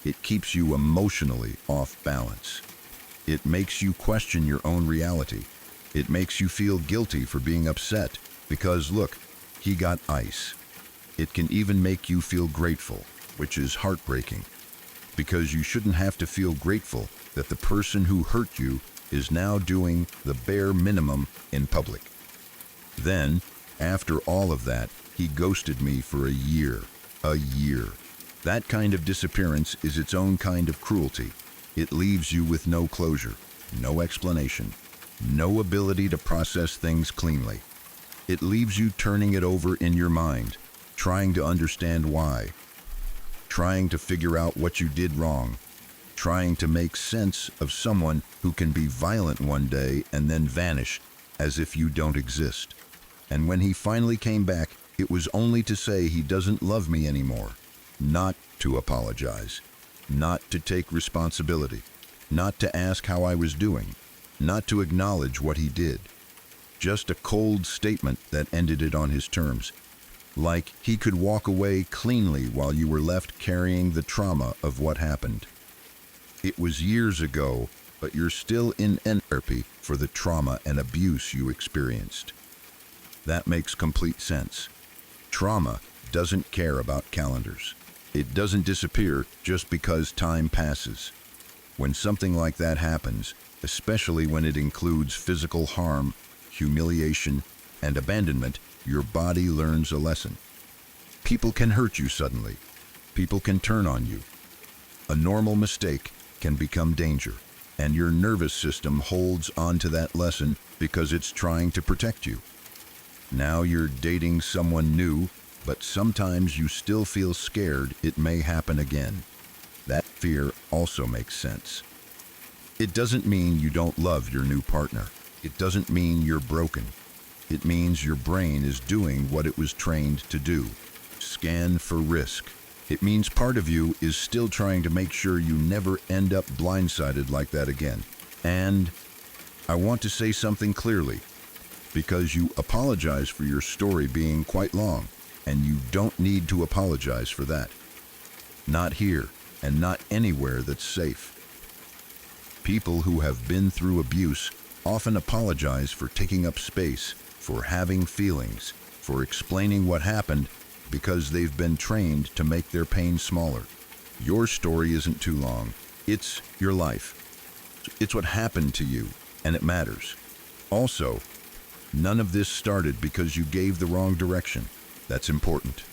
It keeps you emotionally off balance. It makes you question your own reality. It makes you feel guilty for being upset because, look, he got ice. It can even make you feel grateful, which is heartbreaking, because you shouldn't have to feel grateful that the person who hurt you is now doing the bare minimum in public. Then, after all of that, he ghosted me for a year. A year. That kind of disappearance is its own kind of cruelty. It leaves you with no closure, no explanation, no ability to process things cleanly. It leaves you turning it over in your mind, trying to understand why, trying to figure out what you did wrong, trying to make sense of someone who can be violent one day and then vanish as if you don't exist. And when he finally came back, it was only to say he doesn't love me anymore, not to apologize, not to take responsibility, not to ask how I was doing, not to acknowledge what he did. Just a cold statement that ended it on his terms. Like he could walk away cleanly while you were left carrying the trauma of what happened. It was years ago, but you're still in therapy for the trauma and abuse you experienced. That makes complete sense. Trauma doesn't care about calendars. It doesn't disappear just because time passes. When something like that happens, especially when it includes physical harm, humiliation, and abandonment, your body learns a lesson. People can hurt you suddenly. People can turn on you. A normal mistake can become danger, and your nervous system holds on to that lesson because it's trying to protect you. Now you're dating someone new, but sometimes you still feel scared it may happen again. That fear also makes sense. It doesn't mean you don't love your new partner. It doesn't mean you're broken. It means your brain is doing what it was trained to do. Scan for risk. It means part of you is still trying to make sure you never end up blindsided like that again. And I want to say something clearly, because you apologize for your story being quite long, and you don't need to apologize for that. Not here, and not anywhere that's safe. People who have been through abuse often apologize for taking up space, for having feelings, for explaining what happened, because they've been trained to make their pain smaller. Your story isn't too long. It's your life. It's what happened to you, and it matters. Also, none of this started because you gave the wrong direction. That's important.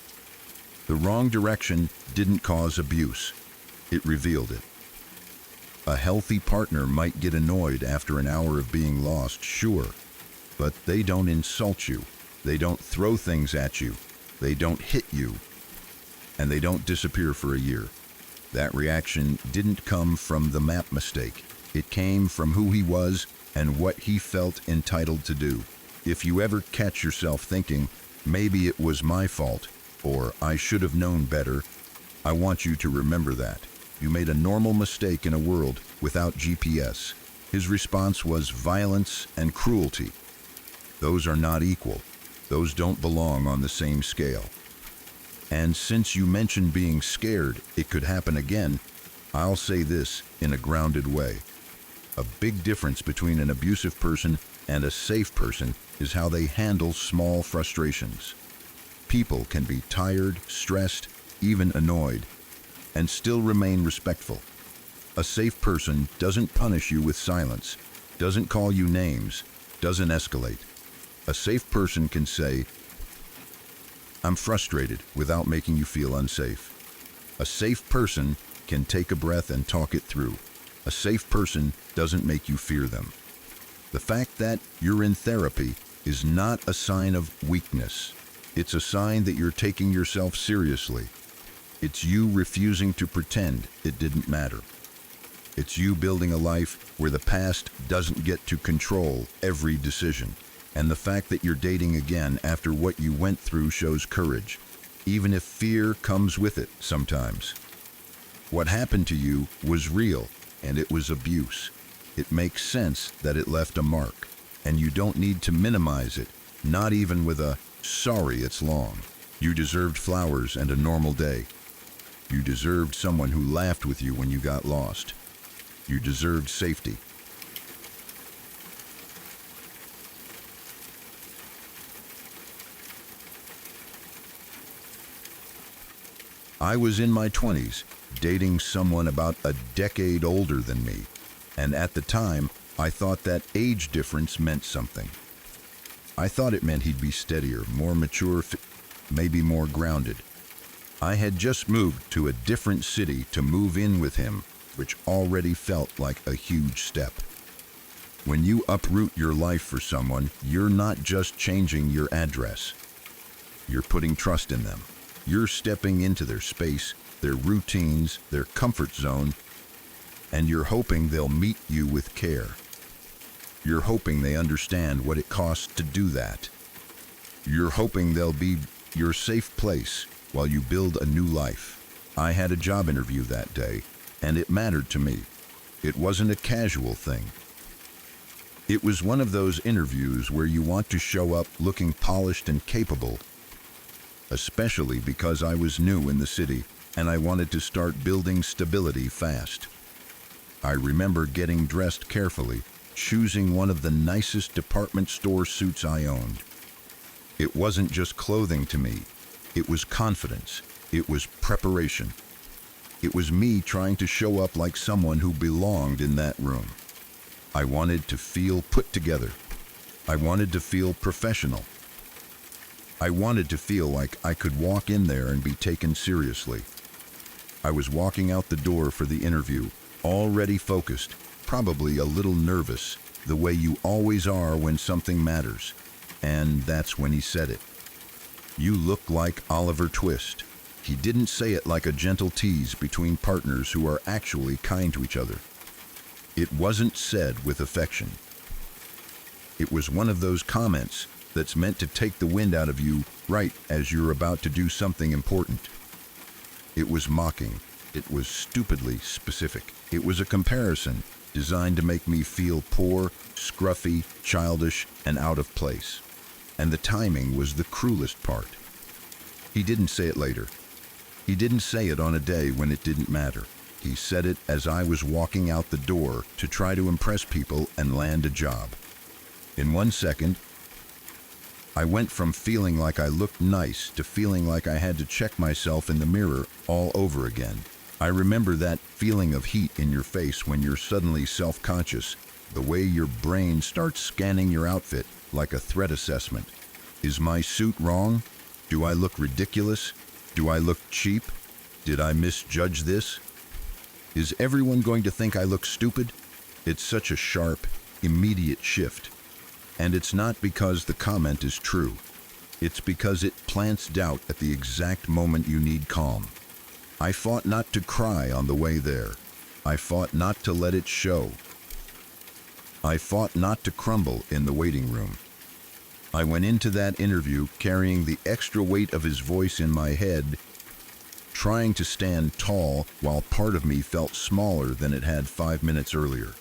The wrong direction didn't cause abuse. It revealed it. A healthy partner might get annoyed after an hour of being lost, sure, but they don't insult you. They don't throw things at you. They don't hit you. And they don't disappear for a year. That reaction didn't come from the map mistake. It came from who he was and what he felt entitled to do. If you ever catch yourself thinking, maybe it was my fault, or I should have known better, I want you to remember that. You made a normal mistake in a world without GPS. His response was violence and cruelty. Those are not equal. Those don't belong on the same scale. And since you mentioned being scared it could happen again, I'll say this in a grounded way. A big difference between an abusive person and a safe person is how they handle small frustrations. People can be tired, stressed, even annoyed, and still remain respectful. A safe person doesn't punish you with silence, doesn't call you names, doesn't escalate. A safe person can say, "I'm frustrated," without making you feel unsafe. A safe person can take a breath and talk it through. A safe person doesn't make you fear them. The fact that you're in therapy is not a sign of weakness. It's a sign that you're taking yourself seriously. It's you refusing to pretend it didn't matter. It's you building a life where the past doesn't get to control every decision. And the fact that you're dating again after what you went through shows courage, even if fear comes with it sometimes. What happened to you was real, and it was abuse. It makes sense that it left a mark, and you don't need to minimize it, not even with a "sorry it's long." You deserved flowers and a normal day. You deserved someone who laughed with you when you got lost. You deserved safety. I was in my 20s, dating someone about a decade older than me, and at the time, I thought that age difference meant something. I thought it meant he'd be steadier, more mature, maybe more grounded. I had just moved to a different city to move in with him, which already felt like a huge step. When you uproot your life for someone, you're not just changing your address. You're putting trust in them. You're stepping into their space, their routines, their comfort zone, and you're hoping they'll meet you with care. You're hoping they understand what it costs to do that. You're hoping they'll be your safe place while you build a new life. I had a job interview that day, and it mattered to me. It wasn't a casual thing. It was one of those interviews where you want to show up looking polished and capable, especially because I was new in the city and I wanted to start building stability fast. I remember getting dressed carefully, choosing one of the nicest department store suits I owned. It wasn't just clothing to me. It was confidence. It was preparation. It was me trying to show up like someone who belonged in that room. I wanted to feel put together. I wanted to feel professional. I wanted to feel like I could walk in there and be taken seriously. I was walking out the door for the interview, already focused, probably a little nervous, the way you always are when something matters. And that's when he said it. "You look like Oliver Twist." He didn't say it like a gentle tease between partners who are actually kind to each other. It wasn't said with affection. It was one of those comments that's meant to take the wind out of you right as you're about to do something important. It was mocking. It was stupidly specific. It was a comparison designed to make me feel poor, scruffy, childish, and out of place. And the timing was the cruelest part. He didn't say it later. He didn't say it on a day when it didn't matter. He said it as I was walking out the door to try to impress people and land a job. In 1 second, I went from feeling like I looked nice to feeling like I had to check myself in the mirror all over again. I remember that feeling of heat in your face when you're suddenly self-conscious, the way your brain starts scanning your outfit like a threat assessment. Is my suit wrong? Do I look ridiculous? Do I look cheap? Did I misjudge this? Is everyone going to think I look stupid? It's such a sharp, immediate shift. And it's not because the comment is true. It's because it plants doubt at the exact moment you need calm. I fought not to cry on the way there. I fought not to let it show. I fought not to crumble in the waiting room. I went into that interview carrying the extra weight of his voice in my head, trying to stand tall while part of me felt smaller than it had 5 minutes earlier.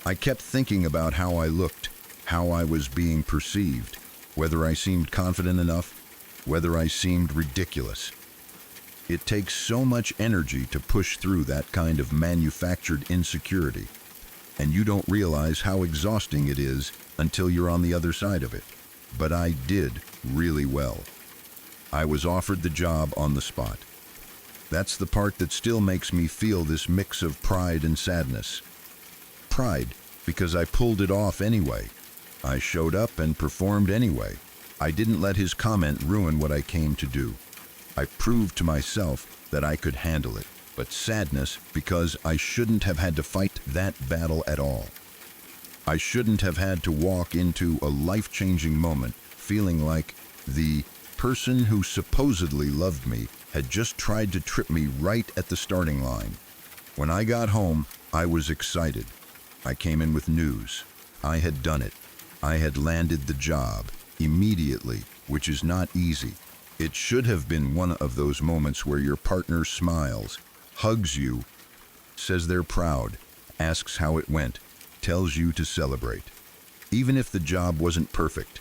I kept thinking about how I looked, how I was being perceived, whether I seemed confident enough, whether I seemed ridiculous. It takes so much energy to push through that kind of manufactured insecurity, and you don't realize how exhausting it is until you're on the other side of it. But I did really well. I was offered the job on the spot. That's the part that still makes me feel this mix of pride and sadness. Pride, because I pulled it off anyway. I showed up and performed anyway. I didn't let his comment ruin what I came to do. I proved to myself that I could handle it. But sadness because I shouldn't have had to fight that battle at all. I shouldn't have had to walk into a life-changing moment feeling like the person who supposedly loved me had just tried to trip me right at the starting line. When I got home, I was excited. I came in with news. I had done it. I had landed the job immediately, which is not easy. It should have been one of those moments where your partner smiles, hugs you, says they're proud, asks how it went, tells you to celebrate. Even if the job wasn't perfect,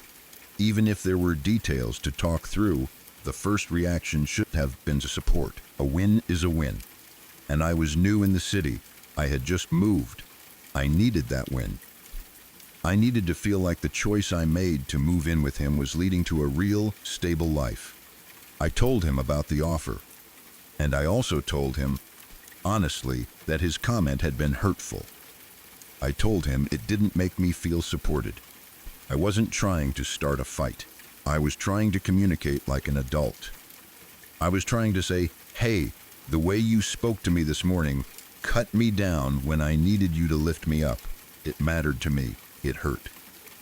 even if there were details to talk through, the first reaction should have been to support. A win is a win. And I was new in the city. I had just moved. I needed that win. I needed to feel like the choice I made to move in with him was leading to a real, stable life. I told him about the offer. And I also told him, honestly, that his comment had been hurtful. I told him it didn't make me feel supported. I wasn't trying to start a fight. I was trying to communicate like an adult. I was trying to say, hey, the way you spoke to me this morning cut me down when I needed you to lift me up. It mattered to me. It hurt.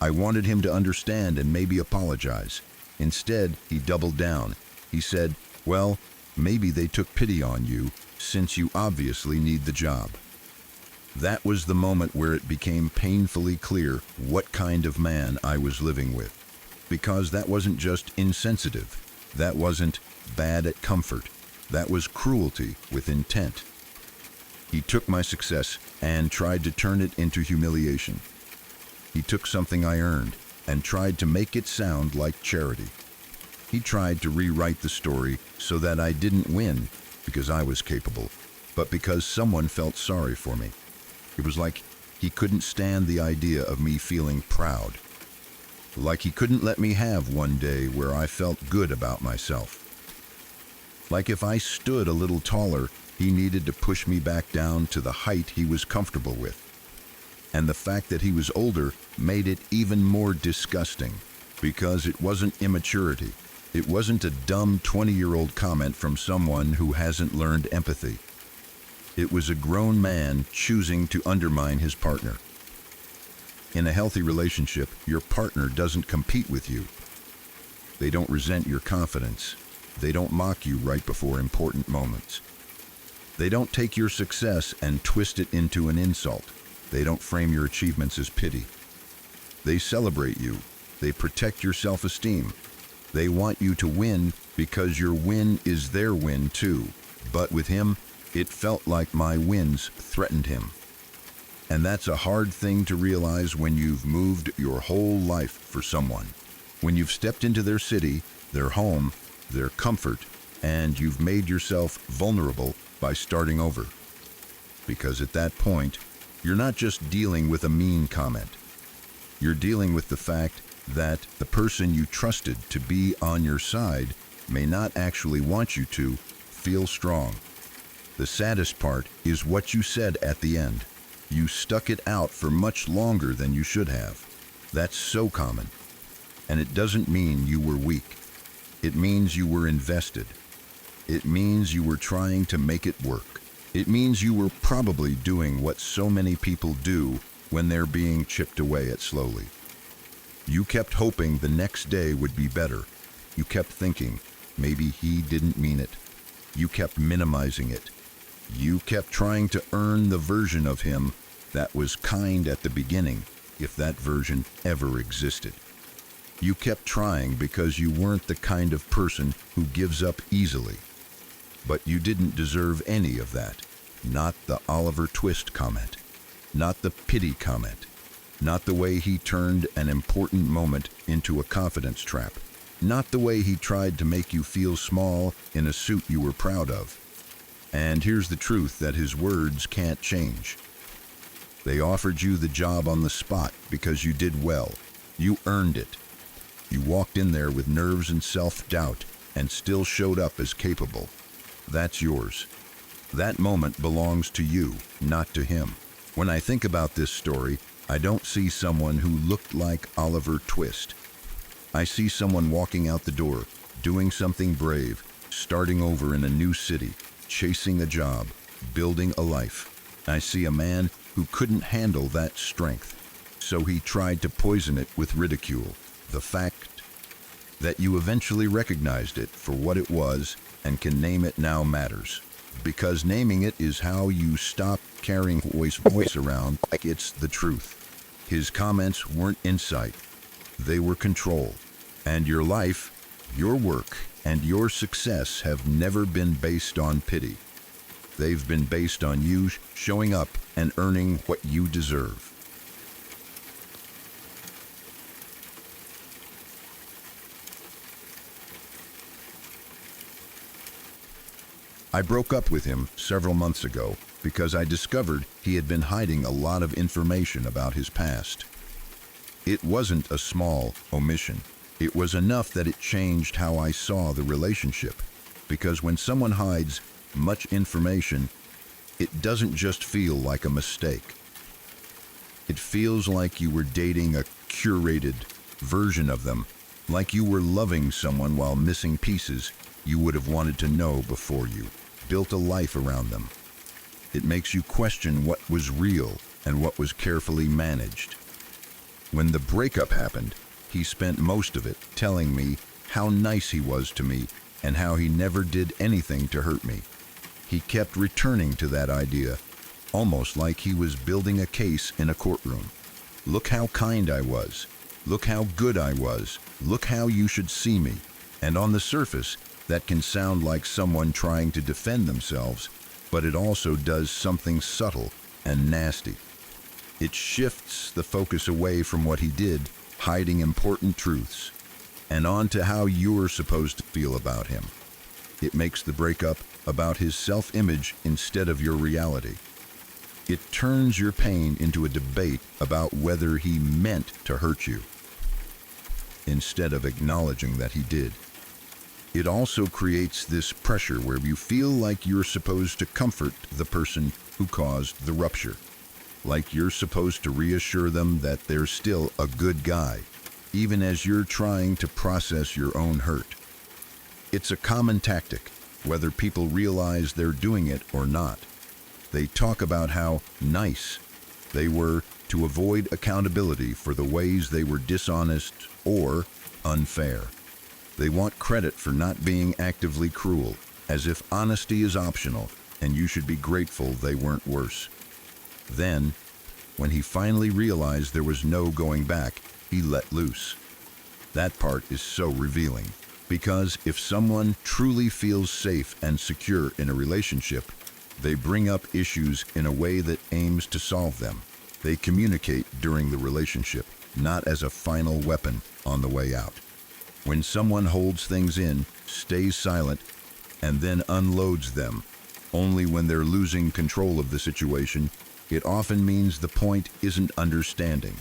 I wanted him to understand and maybe apologize. Instead, he doubled down. He said, well, maybe they took pity on you since you obviously need the job. That was the moment where it became painfully clear what kind of man I was living with. Because that wasn't just insensitive. That wasn't bad at comfort. That was cruelty with intent. He took my success and tried to turn it into humiliation. He took something I earned and tried to make it sound like charity. He tried to rewrite the story so that I didn't win because I was capable, but because someone felt sorry for me. It was like he couldn't stand the idea of me feeling proud. Like he couldn't let me have one day where I felt good about myself. Like if I stood a little taller, he needed to push me back down to the height he was comfortable with. And the fact that he was older made it even more disgusting, because it wasn't immaturity. It wasn't a dumb 20-year-old comment from someone who hasn't learned empathy. It was a grown man choosing to undermine his partner. In a healthy relationship, your partner doesn't compete with you. They don't resent your confidence. They don't mock you right before important moments. They don't take your success and twist it into an insult. They don't frame your achievements as pity. They celebrate you. They protect your self-esteem. They want you to win because your win is their win too. But with him, it felt like my wins threatened him. And that's a hard thing to realize when you've moved your whole life for someone. When you've stepped into their city, their home, their comfort, and you've made yourself vulnerable by starting over. Because at that point, you're not just dealing with a mean comment. You're dealing with the fact that the person you trusted to be on your side may not actually want you to feel strong. The saddest part is what you said at the end. You stuck it out for much longer than you should have. That's so common. And it doesn't mean you were weak. It means you were invested. It means you were trying to make it work. It means you were probably doing what so many people do when they're being chipped away at slowly. You kept hoping the next day would be better. You kept thinking, maybe he didn't mean it. You kept minimizing it. You kept trying to earn the version of him that was kind at the beginning, if that version ever existed. You kept trying because you weren't the kind of person who gives up easily. But you didn't deserve any of that. Not the Oliver Twist comment. Not the pity comment. Not the way he turned an important moment into a confidence trap. Not the way he tried to make you feel small in a suit you were proud of. And here's the truth that his words can't change. They offered you the job on the spot because you did well. You earned it. You walked in there with nerves and self-doubt and still showed up as capable. That's yours. That moment belongs to you, not to him. When I think about this story, I don't see someone who looked like Oliver Twist. I see someone walking out the door, doing something brave, starting over in a new city, chasing a job, building a life. I see a man who couldn't handle that strength, so he tried to poison it with ridicule. The fact that you eventually recognized it for what it was and can name it now matters. Because naming it is how you stop carrying voice around like it's the truth. His comments weren't insight. They were control. And your life, your work, and your success have never been based on pity. They've been based on you showing up and earning what you deserve. I broke up with him several months ago because I discovered he had been hiding a lot of information about his past. It wasn't a small omission. It was enough that it changed how I saw the relationship. Because when someone hides much information, it doesn't just feel like a mistake. It feels like you were dating a curated version of them, like you were loving someone while missing pieces you would have wanted to know before you built a life around them. It makes you question what was real and what was carefully managed. When the breakup happened, he spent most of it telling me how nice he was to me and how he never did anything to hurt me. He kept returning to that idea, almost like he was building a case in a courtroom. Look how kind I was. Look how good I was. Look how you should see me. And on the surface, that can sound like someone trying to defend themselves, but it also does something subtle and nasty. It shifts the focus away from what he did, hiding important truths, and on to how you're supposed to feel about him. It makes the breakup about his self-image instead of your reality. It turns your pain into a debate about whether he meant to hurt you, instead of acknowledging that he did. It also creates this pressure where you feel like you're supposed to comfort the person who caused the rupture, like you're supposed to reassure them that they're still a good guy, even as you're trying to process your own hurt. It's a common tactic, whether people realize they're doing it or not. They talk about how nice they were to avoid accountability for the ways they were dishonest or unfair. They want credit for not being actively cruel, as if honesty is optional and you should be grateful they weren't worse. Then, when he finally realized there was no going back, he let loose. That part is so revealing. Because if someone truly feels safe and secure in a relationship, they bring up issues in a way that aims to solve them. They communicate during the relationship, not as a final weapon on the way out. When someone holds things in, stays silent, and then unloads them, only when they're losing control of the situation, it often means the point isn't understanding.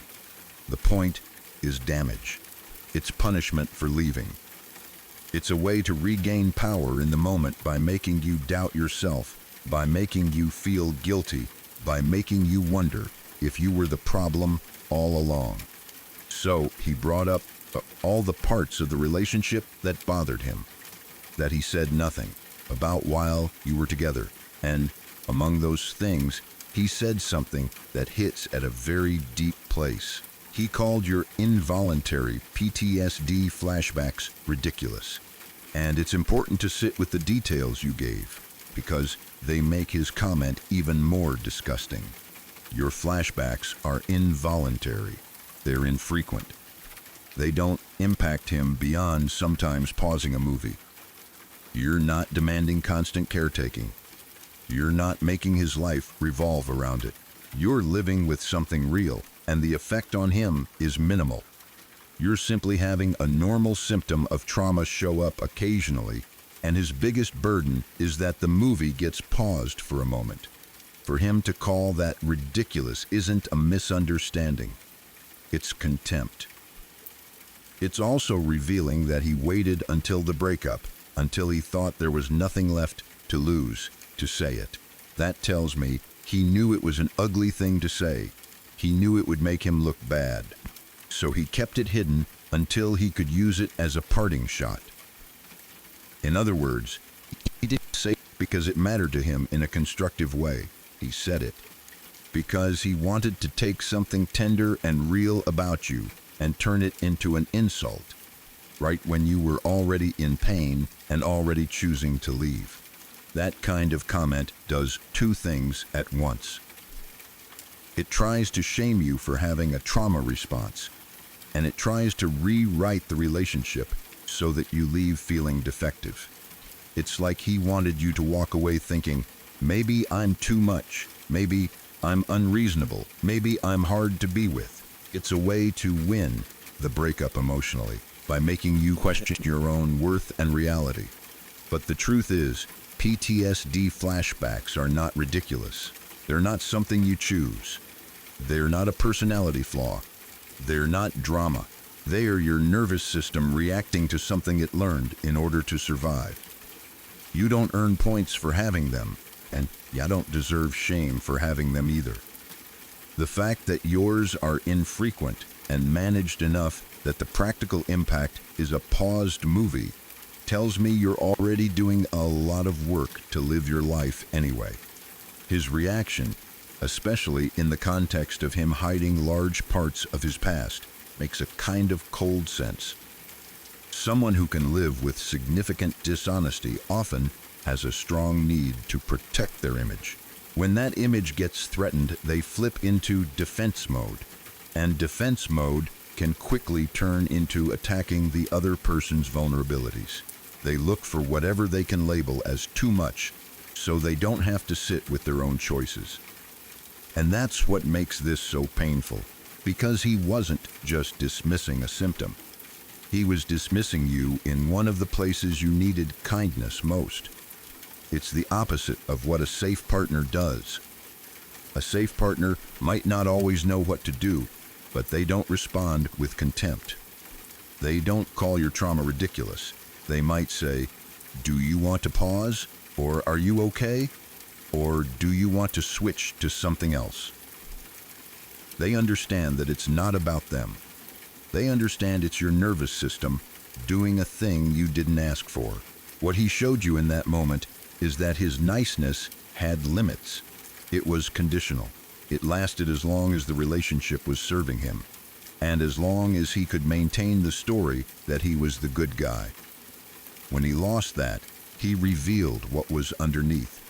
The point is damage. It's punishment for leaving. It's a way to regain power in the moment by making you doubt yourself, by making you feel guilty, by making you wonder if you were the problem all along. So he brought up all the parts of the relationship that bothered him, that he said nothing about while you were together. And among those things, he said something that hits at a very deep place. He called your involuntary PTSD flashbacks ridiculous. And it's important to sit with the details you gave, because they make his comment even more disgusting. Your flashbacks are involuntary. They're infrequent. They don't impact him beyond sometimes pausing a movie. You're not demanding constant caretaking. You're not making his life revolve around it. You're living with something real, and the effect on him is minimal. You're simply having a normal symptom of trauma show up occasionally, and his biggest burden is that the movie gets paused for a moment. For him to call that ridiculous isn't a misunderstanding. It's contempt. It's also revealing that he waited until the breakup, until he thought there was nothing left to lose, to say it. That tells me he knew it was an ugly thing to say. He knew it would make him look bad. So he kept it hidden until he could use it as a parting shot. In other words, he didn't say it because it mattered to him in a constructive way. He said it because he wanted to take something tender and real about you and turn it into an insult, right when you were already in pain and already choosing to leave. That kind of comment does two things at once. It tries to shame you for having a trauma response, and it tries to rewrite the relationship so that you leave feeling defective. It's like he wanted you to walk away thinking, maybe I'm too much, maybe I'm unreasonable, maybe I'm hard to be with. It's a way to win the breakup emotionally by making you question your own worth and reality. But the truth is, PTSD flashbacks are not ridiculous. They're not something you choose. They're not a personality flaw. They're not drama. They are your nervous system reacting to something it learned in order to survive. You don't earn points for having them, and you don't deserve shame for having them either. The fact that yours are infrequent and managed enough that the practical impact is a paused movie tells me you're already doing a lot of work to live your life anyway. His reaction, especially in the context of him hiding large parts of his past, makes a kind of cold sense. Someone who can live with significant dishonesty often has a strong need to protect their image. When that image gets threatened, they flip into defense mode, and defense mode can quickly turn into attacking the other person's vulnerabilities. They look for whatever they can label as too much, so they don't have to sit with their own choices. And that's what makes this so painful, because he wasn't just dismissing a symptom. He was dismissing you in one of the places you needed kindness most. It's the opposite of what a safe partner does. A safe partner might not always know what to do, but they don't respond with contempt. They don't call your trauma ridiculous. They might say, "Do you want to pause? Or are you okay? Or do you want to switch to something else?" They understand that it's not about them. They understand it's your nervous system doing a thing you didn't ask for. What he showed you in that moment is that his niceness had limits. It was conditional. It lasted as long as the relationship was serving him, and as long as he could maintain the story that he was the good guy. When he lost that, he revealed what was underneath: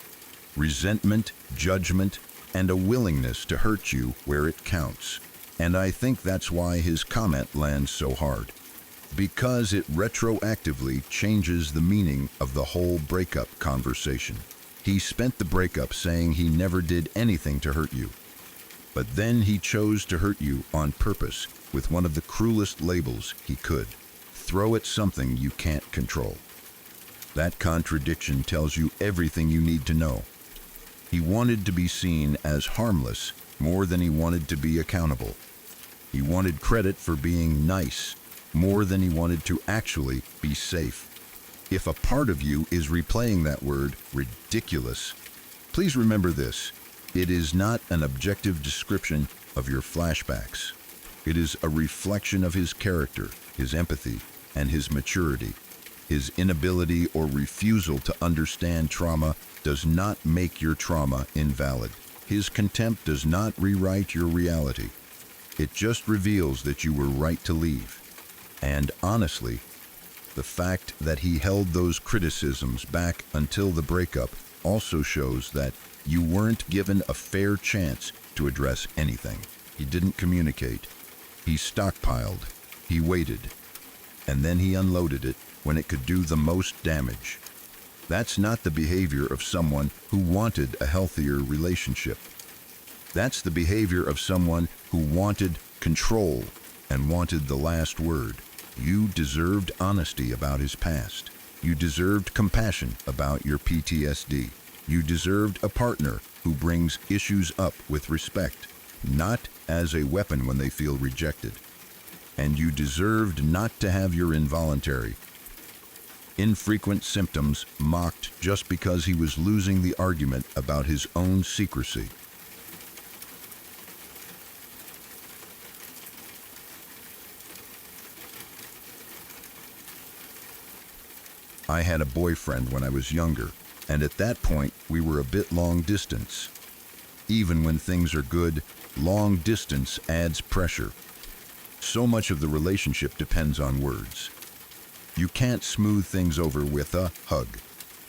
resentment, judgment, and a willingness to hurt you where it counts. And I think that's why his comment lands so hard. Because it retroactively changes the meaning of the whole breakup conversation. He spent the breakup saying he never did anything to hurt you. But then he chose to hurt you on purpose with one of the cruelest labels he could. Throw at something you can't control. That contradiction tells you everything you need to know. He wanted to be seen as harmless more than he wanted to be accountable. He wanted credit for being nice more than he wanted to actually be safe. If a part of you is replaying that word, ridiculous, please remember this. It is not an objective description of your flashbacks. It is a reflection of his character, his empathy, and his maturity. His inability or refusal to understand trauma does not make your trauma invalid. His contempt does not rewrite your reality. It just reveals that you were right to leave. And honestly, the fact that he held those criticisms back until the breakup also shows that you weren't given a fair chance to address anything. He didn't communicate. He stockpiled. He waited. And then he unloaded it when it could do the most damage. That's not the behavior of someone who wanted a healthier relationship. That's the behavior of someone who wanted control and wanted the last word. You deserved honesty about his past. You deserved compassion about your PTSD. You deserved a partner who brings issues up with respect, not as a weapon when they feel rejected. And you deserved not to have your involuntary, infrequent symptoms mocked just because he was losing the argument about his own secrecy. I had a boyfriend when I was younger, and at that point we were a bit long distance. Even when things are good, long distance adds pressure. So much of the relationship depends on words. You can't smooth things over with a hug.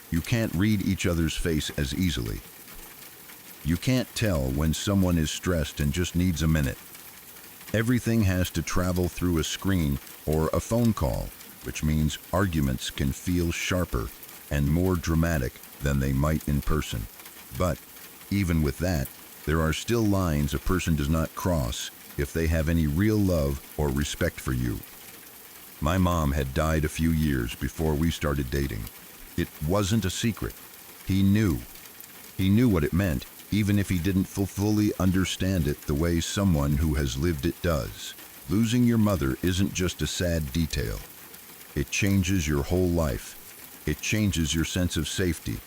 You can't read each other's face as easily. You can't tell when someone is stressed and just needs a minute. Everything has to travel through a screen or a phone call, which means arguments can feel sharper and more dramatic than they might in person. But even with that, there are still lines a person does not cross if they have any real love or respect for you. My mom had died a few years before we started dating. It wasn't a secret. He knew. He knew what it meant, even if he didn't fully understand it the way someone who has lived it does. Losing your mother isn't just a sad detail. It changes your whole life. It changes your sense of safety.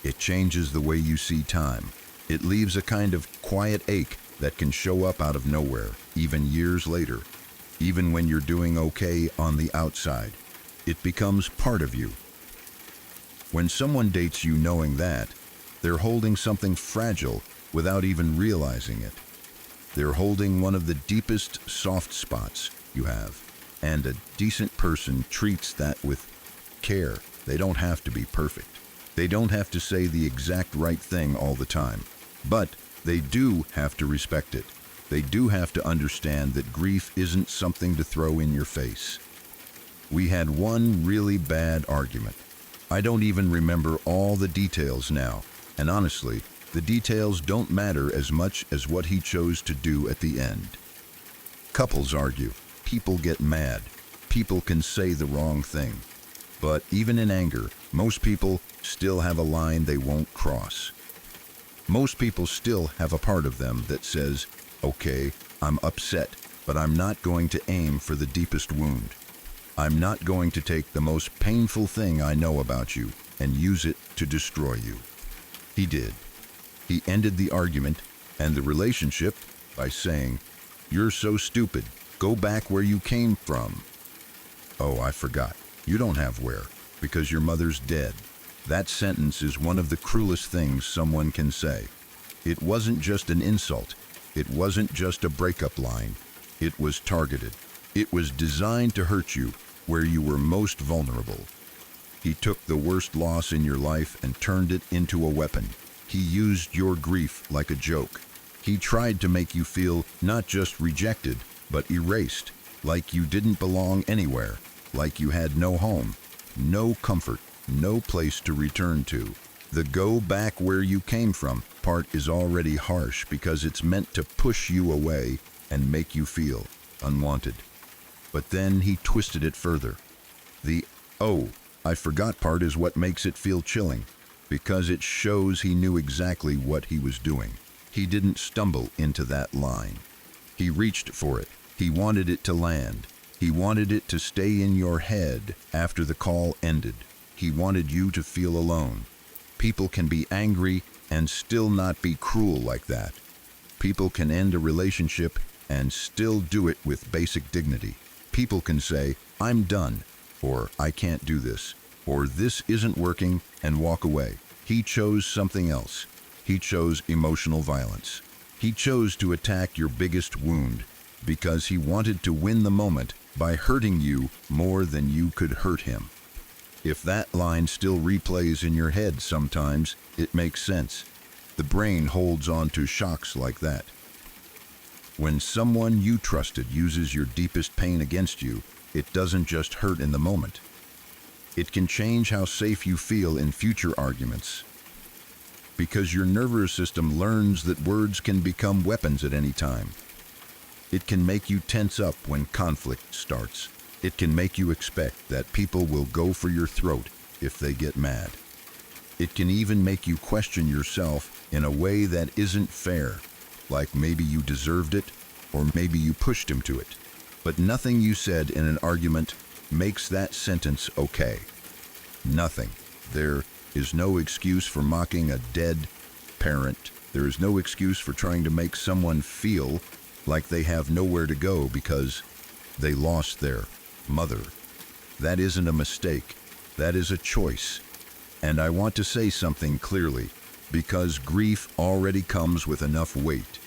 It changes the way you see time. It leaves a kind of quiet ache that can show up out of nowhere, even years later. Even when you're doing okay on the outside, it becomes part of you. When someone dates you knowing that, they're holding something fragile without even realizing it. They're holding one of the deepest soft spots you have. And a decent person treats that with care. They don't have to be perfect. They don't have to say the exact right thing all the time. But they do have to respect it. They do have to understand that grief isn't something to throw in your face. We had one really bad argument. I don't even remember all the details now. And honestly, the details don't matter as much as what he chose to do at the end. Couples argue. People get mad. People can say the wrong thing. But even in anger, most people still have a line they won't cross. Most people still have a part of them that says, okay, I'm upset, but I'm not going to aim for the deepest wound. I'm not going to take the most painful thing I know about you and use it to destroy you. He did. He ended the argument and the relationship by saying, "You're so stupid. Go back where you came from." Oh, I forgot. You don't have where, because your mother's dead. That sentence is one of the cruelest things someone can say. It wasn't just an insult. It wasn't just a breakup line. It was targeted. It was designed to hurt you where you were most vulnerable. He took the worst loss in your life and turned it into a weapon. He used your grief like a joke. He tried to make you feel not just rejected, but erased. like you didn't belong anywhere, like you had no home, no comfort, no place to return to. The go back where you came from part is already harsh because it's meant to push you away and make you feel unwanted. But then he twisted it further. The "oh, I forgot" part is what makes it feel chilling, because it shows he knew exactly what he was doing. He didn't stumble into that line. He reached for it. He wanted it to land. He wanted it to stay in your head after the call ended. He wanted you to feel alone. People can be angry and still not be cruel like that. People can end a relationship and still do it with basic dignity. People can say, "I'm done," or "I can't do this," or "this isn't working," and walk away. He chose something else. He chose emotional violence. He chose to attack your biggest wound because he wanted to win the moment by hurting you more than you could hurt him. If that line still replays in your head sometimes, it makes sense. The brain holds on to shocks like that. When someone you trusted uses your deepest pain against you, it doesn't just hurt in the moment. It can change how safe you feel in future arguments. Because your nervous system learns that words can become weapons at any time. It can make you tense up when conflict starts. It can make you expect that people will go for your throat if they get mad. It can even make you question yourself in a way that isn't fair, like maybe you deserved it, or maybe you pushed him to it. But nothing you said in an argument makes that sentence okay. Nothing. There is no excuse for mocking a dead parent. There is no excuse for trying to make someone feel like they have nowhere to go because they lost their mother. That isn't a mistake. That is a choice. And I want to say something clearly, because grief already comes with enough weight.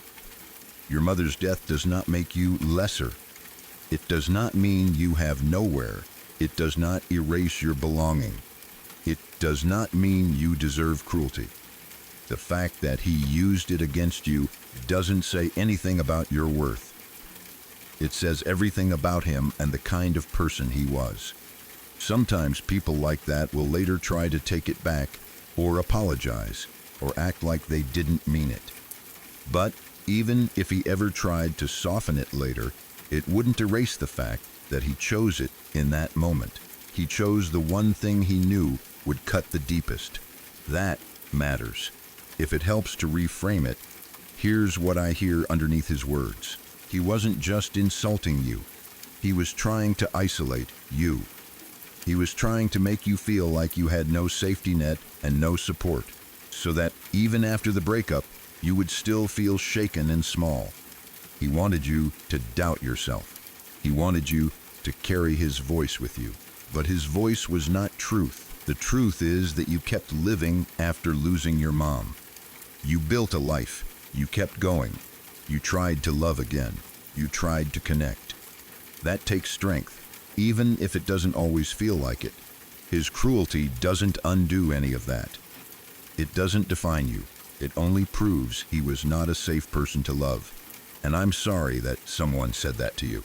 Your mother's death does not make you lesser. It does not mean you have nowhere. It does not erase your belonging. It does not mean you deserve cruelty. The fact that he used it against you doesn't say anything about your worth. It says everything about him and the kind of person he was. Sometimes people like that will later try to take it back, or apologize, or act like they didn't mean it. But even if he ever tried to soften it later, it wouldn't erase the fact that he chose it in that moment. He chose the one thing he knew would cut the deepest. That matters. If it helps to reframe it, here's what I hear underneath his words. He wasn't just insulting you. He was trying to isolate you. He was trying to make you feel like you had no safety net and no support, so that even after the breakup, you would still feel shaken and small. He wanted you to doubt yourself. He wanted you to carry his voice with you. But his voice was not truth. The truth is that you kept living after losing your mom. You built a life. You kept going. You tried to love again. You tried to connect. That takes strength, even if it doesn't always feel like it. His cruelty doesn't undo any of that. It doesn't define you. It only proves he was not a safe person to love. And I'm sorry that someone said that to you.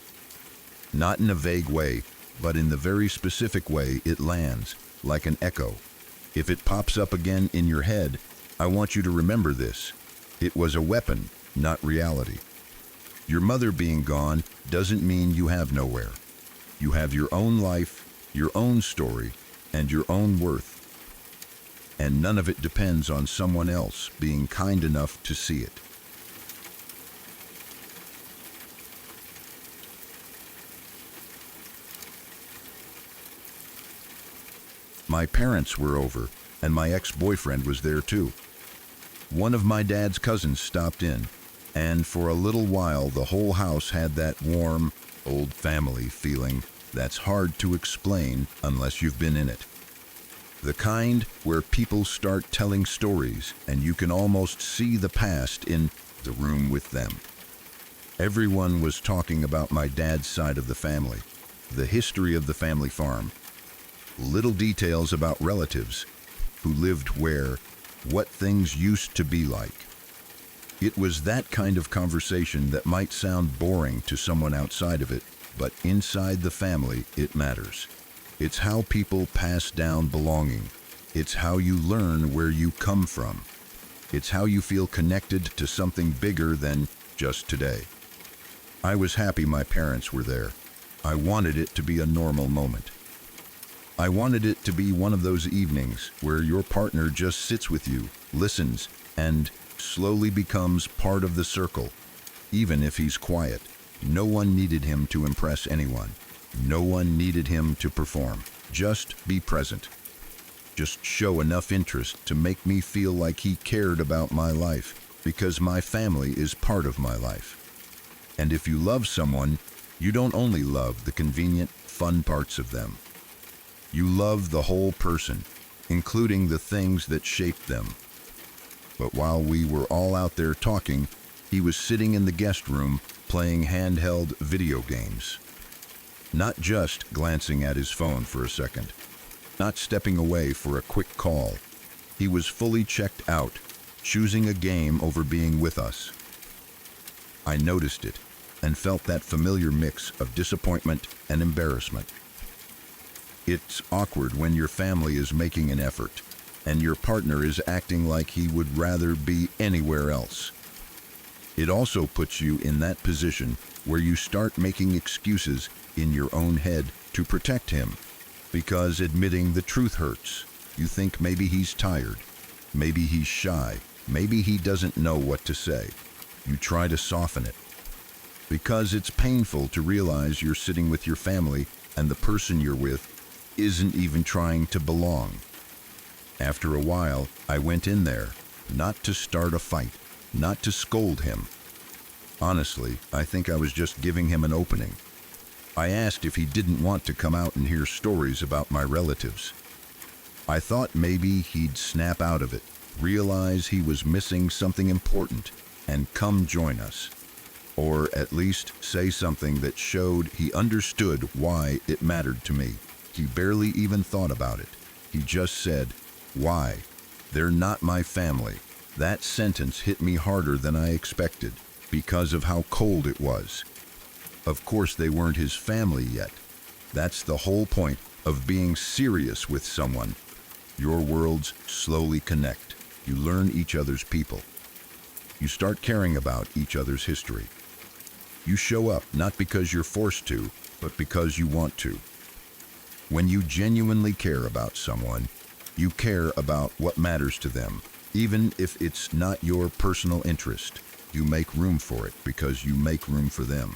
Not in a vague way, but in the very specific way it lands, like an echo. If it pops up again in your head, I want you to remember this. It was a weapon, not reality. Your mother being gone doesn't mean you have nowhere. You have your own life, your own story, and your own worth. And none of it depends on someone else being kind enough to see it. My parents were over, and my ex-boyfriend was there too. One of my dad's cousins stopped in, and for a little while the whole house had that warm, old family feeling that's hard to explain unless you've been in it. The kind where people start telling stories and you can almost see the past in the room with them. Everyone was talking about my dad's side of the family, the history of the family farm, little details about relatives, who lived where, what things used to be like. It was that kind of conversation that might sound boring to someone outside of it, but inside the family, it matters. It's how people pass down belonging. It's how you learn where you come from. It's how you feel connected to something bigger than just today. I was happy my parents were there. I wanted it to be a normal moment. I wanted it to be one of those evenings where your partner just sits with you, listens, and slowly becomes part of the circle. Even if he's quiet, no one needed him to impress anyone. No one needed him to perform. Just be present. Just show enough interest to make me feel like he cared about my life, because my family is part of my life. And if you love someone, you don't only love the convenient, fun parts of them. You love the whole person, including the things that shaped them. But while we were all out there talking, he was sitting in the guest room playing handheld video games. Not just glancing at his phone for a second, not stepping away for a quick call. He was fully checked out, choosing a game over being with us. I noticed it and felt that familiar mix of disappointment and embarrassment. It's awkward when your family is making an effort and your partner is acting like he would rather be anywhere else. It also puts you in that position where you start making excuses in your own head to protect him, because admitting the truth hurts. You think maybe he's tired, maybe he's shy, maybe he doesn't know what to say. You try to soften it, because it's painful to realize you're sitting with your family and the person you're with isn't even trying to belong. After a while, I went in there, not to start a fight, not to scold him. Honestly, I think I was just giving him an opening. I asked if he didn't want to come out and hear stories about my relatives. I thought maybe he'd snap out of it, realize he was missing something important, and come join us. Or at least say something that showed he understood why it mattered to me. He barely even thought about it. He just said, "Why? They're not my family." That sentence hit me harder than I expected, because of how cold it was. Of course, they weren't his family yet. That's the whole point of being serious with someone. Your worlds slowly connect. You learn each other's people. You start caring about each other's history. You show up not because you're forced to, but because you want to. When you genuinely care about someone, you care about what matters to them. Even if it's not your personal interest, you make room for it because you make room for them.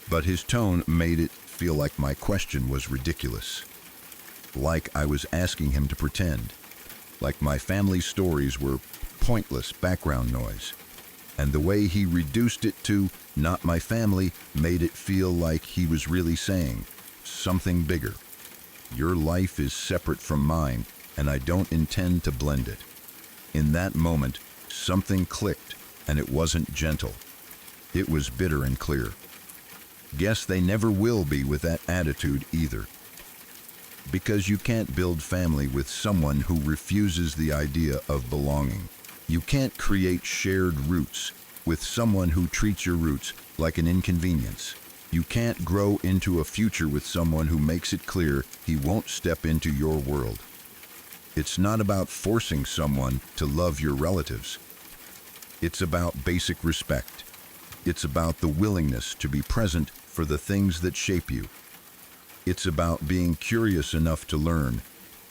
But his tone made it feel like my question was ridiculous. Like I was asking him to pretend. Like my family's stories were pointless background noise. And the way he reduced it to "not my family" made it feel like he was really saying something bigger. Your life is separate from mine, and I don't intend to blend it. In that moment, something clicked, and it wasn't gentle. It was bitter and clear. Guess they never will be with that attitude either. Because you can't build family with someone who refuses the idea of belonging. You can't create shared roots with someone who treats your roots like an inconvenience. You can't grow into a future with someone who makes it clear he won't step into your world. It's not about forcing someone to love your relatives. It's about basic respect. It's about the willingness to be present for the things that shape you. It's about being curious enough to learn,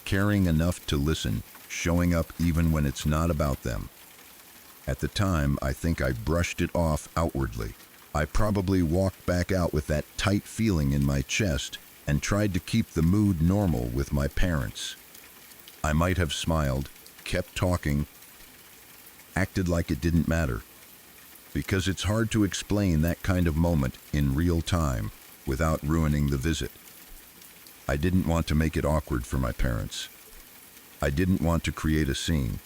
caring enough to listen, showing up even when it's not about them. At the time, I think I brushed it off outwardly. I probably walked back out with that tight feeling in my chest and tried to keep the mood normal with my parents. I might have smiled, kept talking, acted like it didn't matter. Because it's hard to explain that kind of moment in real time without ruining the visit. I didn't want to make it awkward for my parents. I didn't want to create a scene.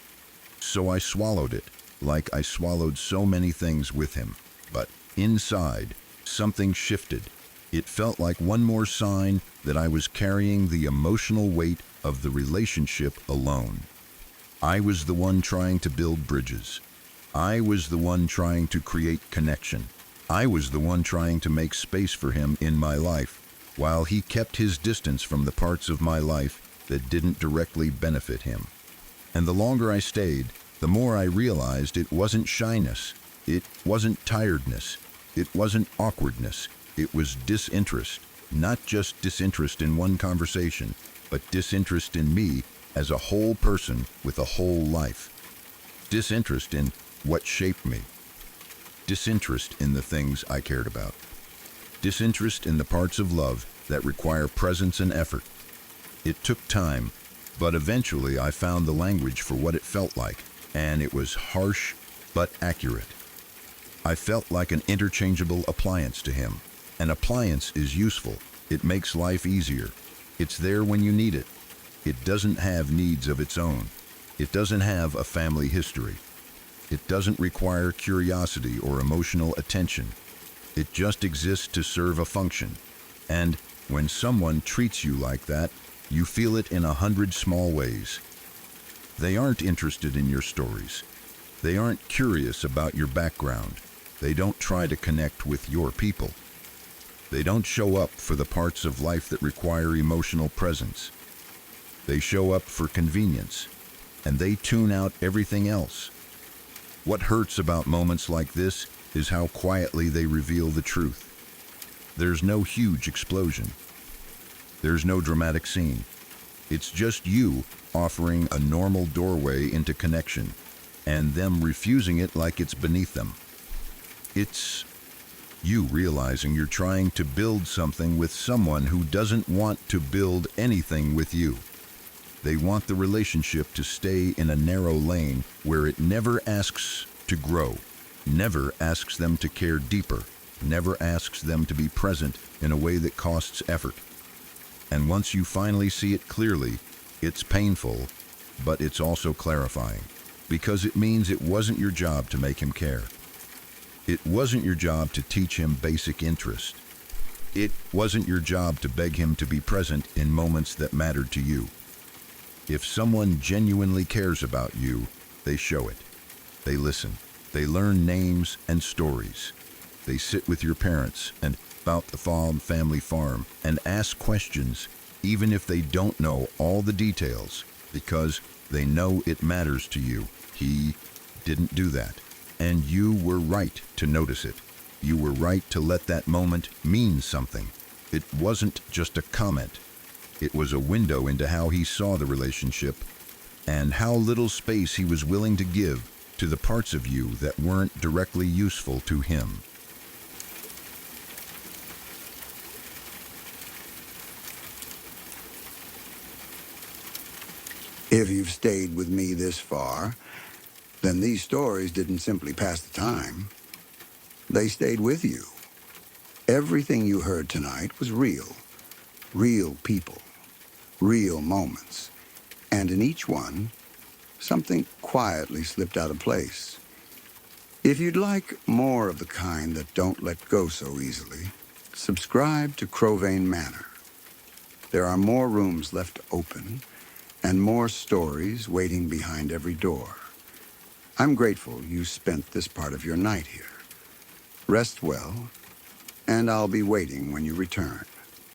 So I swallowed it, like I swallowed so many things with him. But inside, something shifted. It felt like one more sign that I was carrying the emotional weight of the relationship alone. I was the one trying to build bridges. I was the one trying to create connection. I was the one trying to make space for him in my life, while he kept his distance from the parts of my life that didn't directly benefit him. And the longer I stayed, the more I realized it wasn't shyness, it wasn't tiredness, it wasn't awkwardness, it was disinterest. Not just disinterest in one conversation, but disinterest in me as a whole person with a whole life. Disinterest in what shaped me. Disinterest in the things I cared about. Disinterest in the parts of love that require presence and effort. It took time, but eventually I found the language for what it felt like, and it was harsh but accurate. I felt like an interchangeable appliance to him. An appliance is useful. It makes life easier. It's there when you need it. It doesn't have needs of its own. It doesn't have a family history. It doesn't require curiosity or emotional attention. It just exists to serve a function. And when someone treats you like that, you feel it in 100 small ways. They aren't interested in your stories. They aren't curious about your background. They don't try to connect with your people. They don't show up for the parts of life that require emotional presence. They show up for convenience, and they tune out everything else. What hurts about moments like this is how quietly they reveal the truth. There's no huge explosion. There's no dramatic scene. It's just you offering a normal doorway into connection, and them refusing it like it's beneath them. It's you realizing you're trying to build something with someone who doesn't want to build anything with you. They want the relationship to stay in a narrow lane where it never asks to grow, never asks them to care deeper, never asks them to be present in a way that costs effort. And once you finally see it clearly, it's painful, but it's also clarifying, because it means it wasn't your job to make him care. It wasn't your job to teach him basic interest. It wasn't your job to beg him to be present in moments that mattered to you. If someone genuinely cares about you, they show it. They listen. They learn names and stories. They sit with your parents and about the family farm and ask questions, even if they don't know all the details, because they know it matters to you. He didn't do that. And you were right to notice it. You were right to let that moment mean something. It wasn't just a comment. It was a window into how he saw the relationship and how little space he was willing to give to the parts of you that weren't directly useful to him. If you've stayed with me this far, then these stories didn't simply pass the time. They stayed with you. Everything you heard tonight was real. Real people. Real moments. And in each one, something quietly slipped out of place. If you'd like more of the kind that don't let go so easily, subscribe to Crowvane Manor. There are more rooms left open and more stories waiting behind every door. I'm grateful you spent this part of your night here. Rest well, and I'll be waiting when you return.